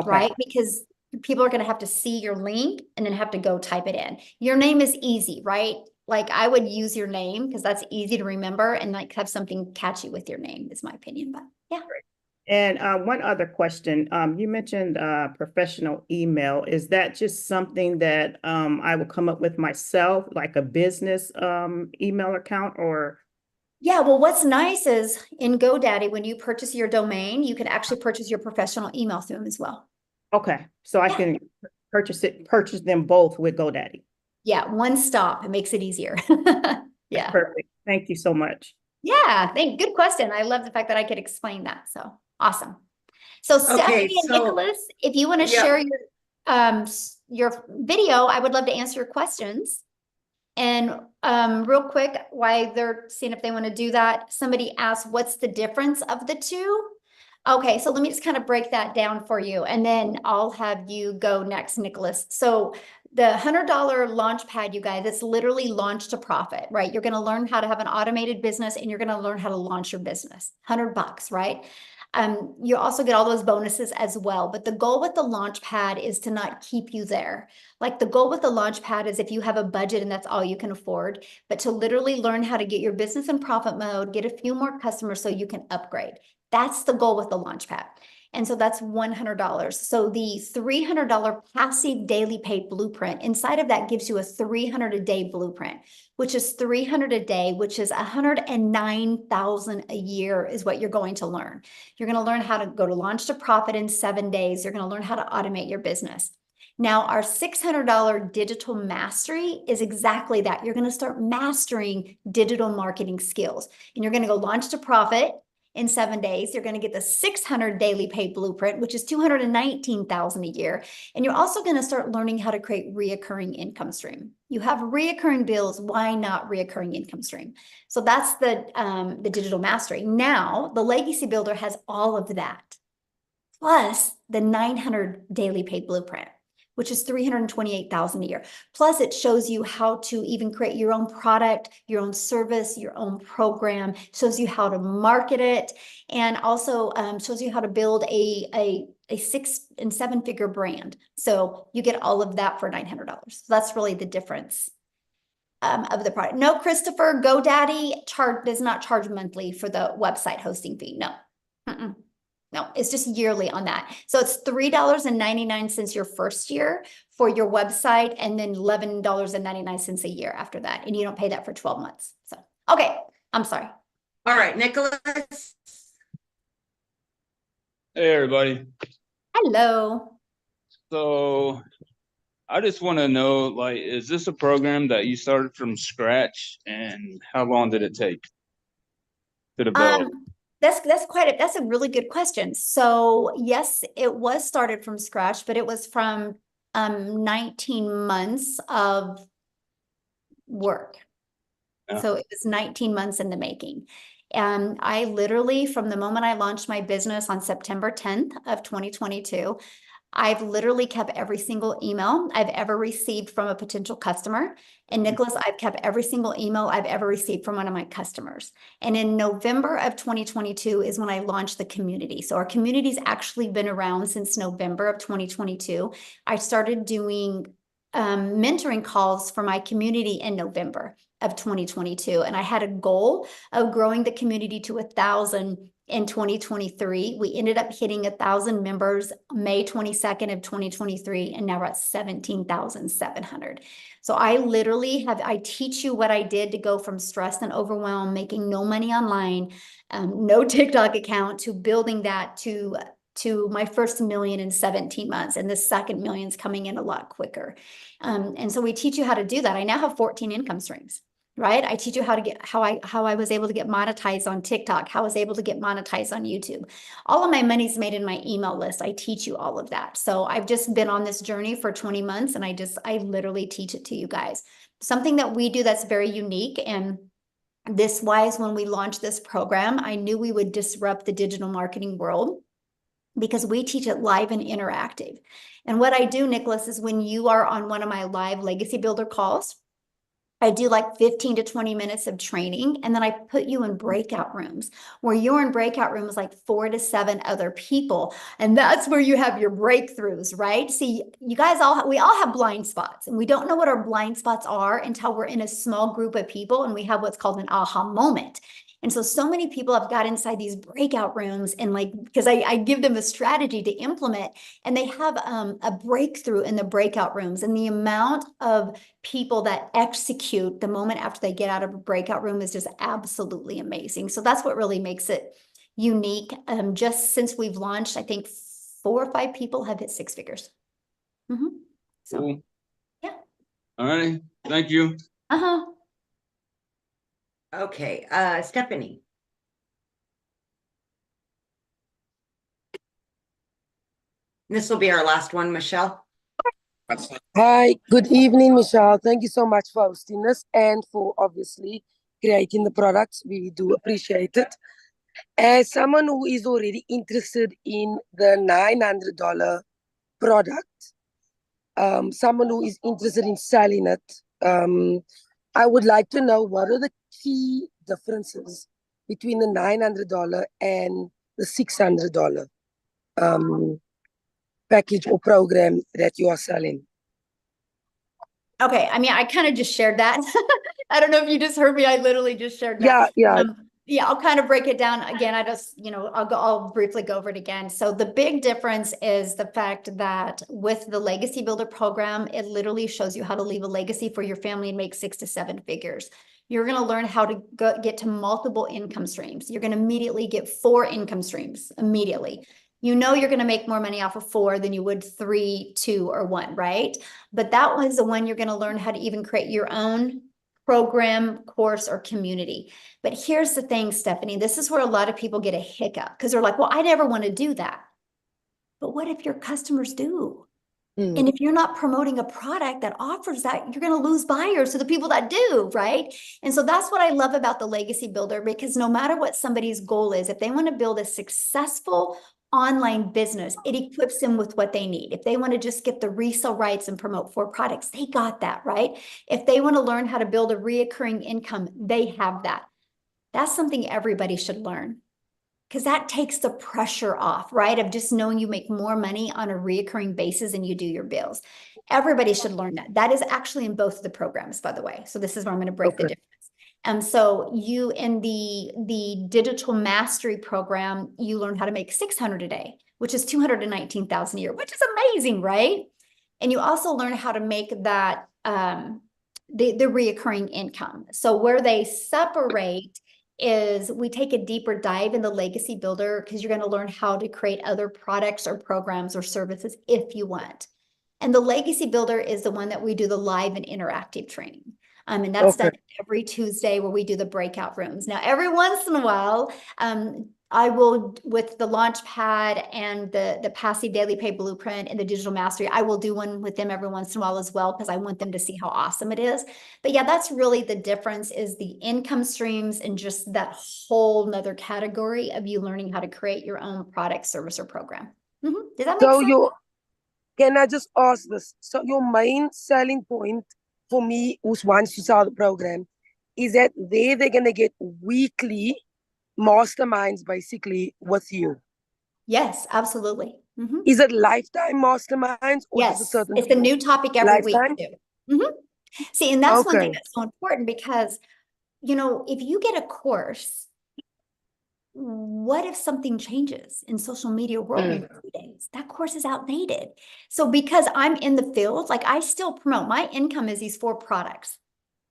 Right? Because people are going to have to see your link and then have to go type it in. Your name is easy, right? Like I would use your name because that's easy to remember and like have something catchy with your name is my opinion, but yeah. And one other question. You mentioned professional email. Is that just something that I will come up with myself, like a business email account, or? Yeah, well, what's nice is in GoDaddy, when you purchase your domain, you can actually purchase your professional email through them as well. Okay, so I can purchase them both with GoDaddy. Yeah, one stop. It makes it easier. Yeah. Perfect. Thank you so much. Yeah, good question. I love the fact that I could explain that. So awesome. So Stephanie and Nicholas, if you want to share your video, I would love to answer your questions. And real quick, while they're seeing if they want to do that, somebody asked, what's the difference of the two? Okay, so let me just kind of break that down for you, and then I'll have you go next, Nicholas. So the $100 launch pad, you guys, it's literally launch to profit, right? You're going to learn how to have an automated business, and you're going to learn how to launch your business. $100, right? You also get all those bonuses as well. But the goal with the launch pad is to not keep you there. Like the goal with the launch pad is if you have a budget and that's all you can afford, but to literally learn how to get your business in profit mode, get a few more customers so you can upgrade. That's the goal with the launch pad. And so that's $100. So the $300 passive daily pay blueprint, inside of that gives you a 300 a day blueprint, which is 300 a day, which is 109,000 a year is what you're going to learn. You're going to learn how to go to launch to profit in 7 days. You're going to learn how to automate your business. Now, our $600 digital mastery is exactly that. You're going to start mastering digital marketing skills, and you're going to go launch to profit in 7 days. You're going to get the 600 daily pay blueprint, which is 219,000 a year. And you're also going to start learning how to create reoccurring income stream. You have reoccurring bills. Why not reoccurring income stream? So that's the digital mastery. Now, the legacy builder has all of that, plus the 900 daily pay blueprint, which is 328,000 a year. Plus it shows you how to even create your own product, your own service, your own program, shows you how to market it, and also shows you how to build a 6- and 7-figure brand. So you get all of that for $900. So that's really the difference of the product. No, Christopher, GoDaddy does not charge monthly for the website hosting fee. No. No, it's just yearly on that. So it's $3.99 your first year for your website, and then $11.99 a year after that. And you don't pay that for 12 months. So, okay, I'm sorry. All right, Nicholas. Hey, everybody. Hello. So I just want to know, like, is this a program that you started from scratch, and how long did it take to develop? That's a really good question. So yes, it was started from scratch, but it was from 19 months of work. Yeah. So it was 19 months in the making. And I literally, from the moment I launched my business on September 10th of 2022, I've literally kept every single email I've ever received from a potential customer. And Nicholas, I've kept every single email I've ever received from one of my customers. And in November of 2022 is when I launched the community. So our community's actually been around since November of 2022. I started doing mentoring calls for my community in November of 2022. And I had a goal of growing the community to 1,000 in 2023. We ended up hitting 1,000 members May 22nd of 2023, and now we're at 17,700. So I literally I teach you what I did to go from stress and overwhelm, making no money online, no TikTok account, to building that to my first million in 17 months. And the second million's coming in a lot quicker. And so we teach you how to do that. I now have 14 income streams. Right? I teach you how to get how I was able to get monetized on TikTok, how I was able to get monetized on YouTube. All of my money's made in my email list. I teach you all of that. So I've just been on this journey for 20 months, and I literally teach it to you guys. Something that we do that's very unique, and this wise, when we launched this program, I knew we would disrupt the digital marketing world, because we teach it live and interactive. And what I do, Nicholas, is when you are on one of my live Legacy Builder calls, I do like 15 to 20 minutes of training, and then I put you in breakout rooms where you're in breakout rooms like 4 to 7 other people. And that's where you have your breakthroughs, right? See, you guys we all have blind spots, and we don't know what our blind spots are until we're in a small group of people and we have what's called an aha moment. And so many people have got inside these breakout rooms and like, because I give them a strategy to implement, and they have a breakthrough in the breakout rooms, and the amount of people that execute the moment after they get out of a breakout room is just absolutely amazing. So that's what really makes it unique. Just since we've launched, I think 4 or 5 people have hit 6 figures. So, cool. Yeah. All right. Thank you. Okay, Stephanie. This will be our last one, Michelle. Hi, good evening, Michelle. Thank you so much for hosting us and for obviously creating the products. We do appreciate it. As someone who is already interested in the $900 product, someone who is interested in selling it, I would like to know what are the key differences between the $900 and the $600 package or program that you are selling. Okay, I mean, I kind of just shared that. I don't know if you just heard me. I literally just shared that. Yeah. Yeah, I'll kind of break it down again. I'll briefly go over it again. So the big difference is the fact that with the Legacy Builder program, it literally shows you how to leave a legacy for your family and make 6 to 7 figures. You're going to learn how to get to multiple income streams. You're going to immediately get 4 income streams immediately. You know you're going to make more money off of 4 than you would 3, 2, or 1, right? But that was the one you're going to learn how to even create your own program, course, or community. But here's the thing, Stephanie, this is where a lot of people get a hiccup because they're like, well, I never want to do that. But what if your customers do? And if you're not promoting a product that offers that, you're going to lose buyers to the people that do, right? And so that's what I love about the Legacy Builder, because no matter what somebody's goal is, if they want to build a successful online business, it equips them with what they need. If they want to just get the resale rights and promote 4 products, they got that, right? If they want to learn how to build a reoccurring income, they have that. That's something everybody should learn, because that takes the pressure off, right? Of just knowing you make more money on a reoccurring basis and you do your bills. Everybody should learn that. That is actually in both of the programs, by the way. So this is where I'm going to break the difference. And so you, in the digital mastery program, you learn how to make 600 a day, which is 219,000 a year, which is amazing, right? And you also learn how to make that the reoccurring income. So where they separate is we take a deeper dive in the Legacy Builder, because you're going to learn how to create other products or programs or services if you want. And the Legacy Builder is the one that we do the live and interactive training. And that's done every Tuesday, where we do the breakout rooms. Now, every once in a while, I will, with the launch pad and the passive daily pay blueprint and the digital mastery, I will do one with them every once in a while as well, because I want them to see how awesome it is. But yeah, that's really the difference, is the income streams and just that whole nother category of you learning how to create your own product, service, or program. Does that make sense? Can I just ask this? So your main selling point for me, who wants to sell the program, is that they're going to get weekly masterminds basically with you. Yes, absolutely. Is it lifetime masterminds, or yes, just a certain it's a new topic every lifetime? week too. See, and that's one thing that's so important, because if you get a course, what if something changes in social media world in 2 days? That course is outdated. So because I'm in the field, like, I still promote. My income is these 4 products.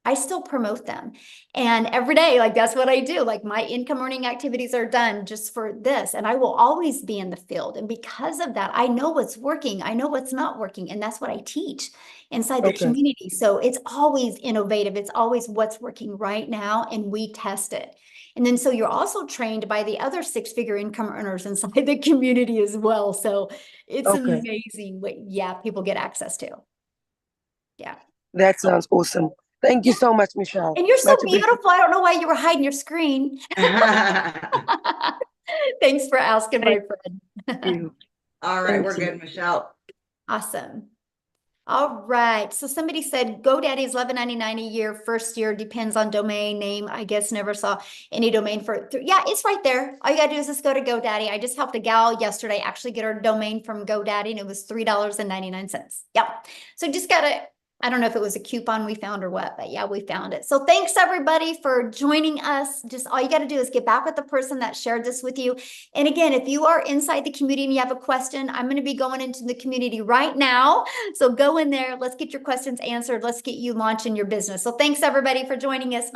I still promote them. And every day, like, that's what I do. Like, my income earning activities are done just for this. And I will always be in the field. And because of that, I know what's working. I know what's not working. And that's what I teach inside the community. So it's always innovative. It's always what's working right now. And we test it. And then, so you're also trained by the other 6-figure income earners inside the community as well. So it's amazing what, people get access to. Yeah. That sounds awesome. Thank you so much, Michelle. And you're so beautiful. I don't know why you were hiding your screen. Thanks for asking, my friend. All right, we're good, Michelle. Awesome. All right. So somebody said GoDaddy is $11.99 a year. First year depends on domain name. I guess never saw any domain for. Yeah, it's right there. All you gotta do is just go to GoDaddy. I just helped a gal yesterday actually get her domain from GoDaddy, and it was $3.99. Yep. So just gotta I don't know if it was a coupon we found or what, but yeah, we found it. So thanks everybody for joining us. Just all you got to do is get back with the person that shared this with you. And again, if you are inside the community and you have a question, I'm going to be going into the community right now. So go in there. Let's get your questions answered. Let's get you launching your business. So thanks everybody for joining us. Bye.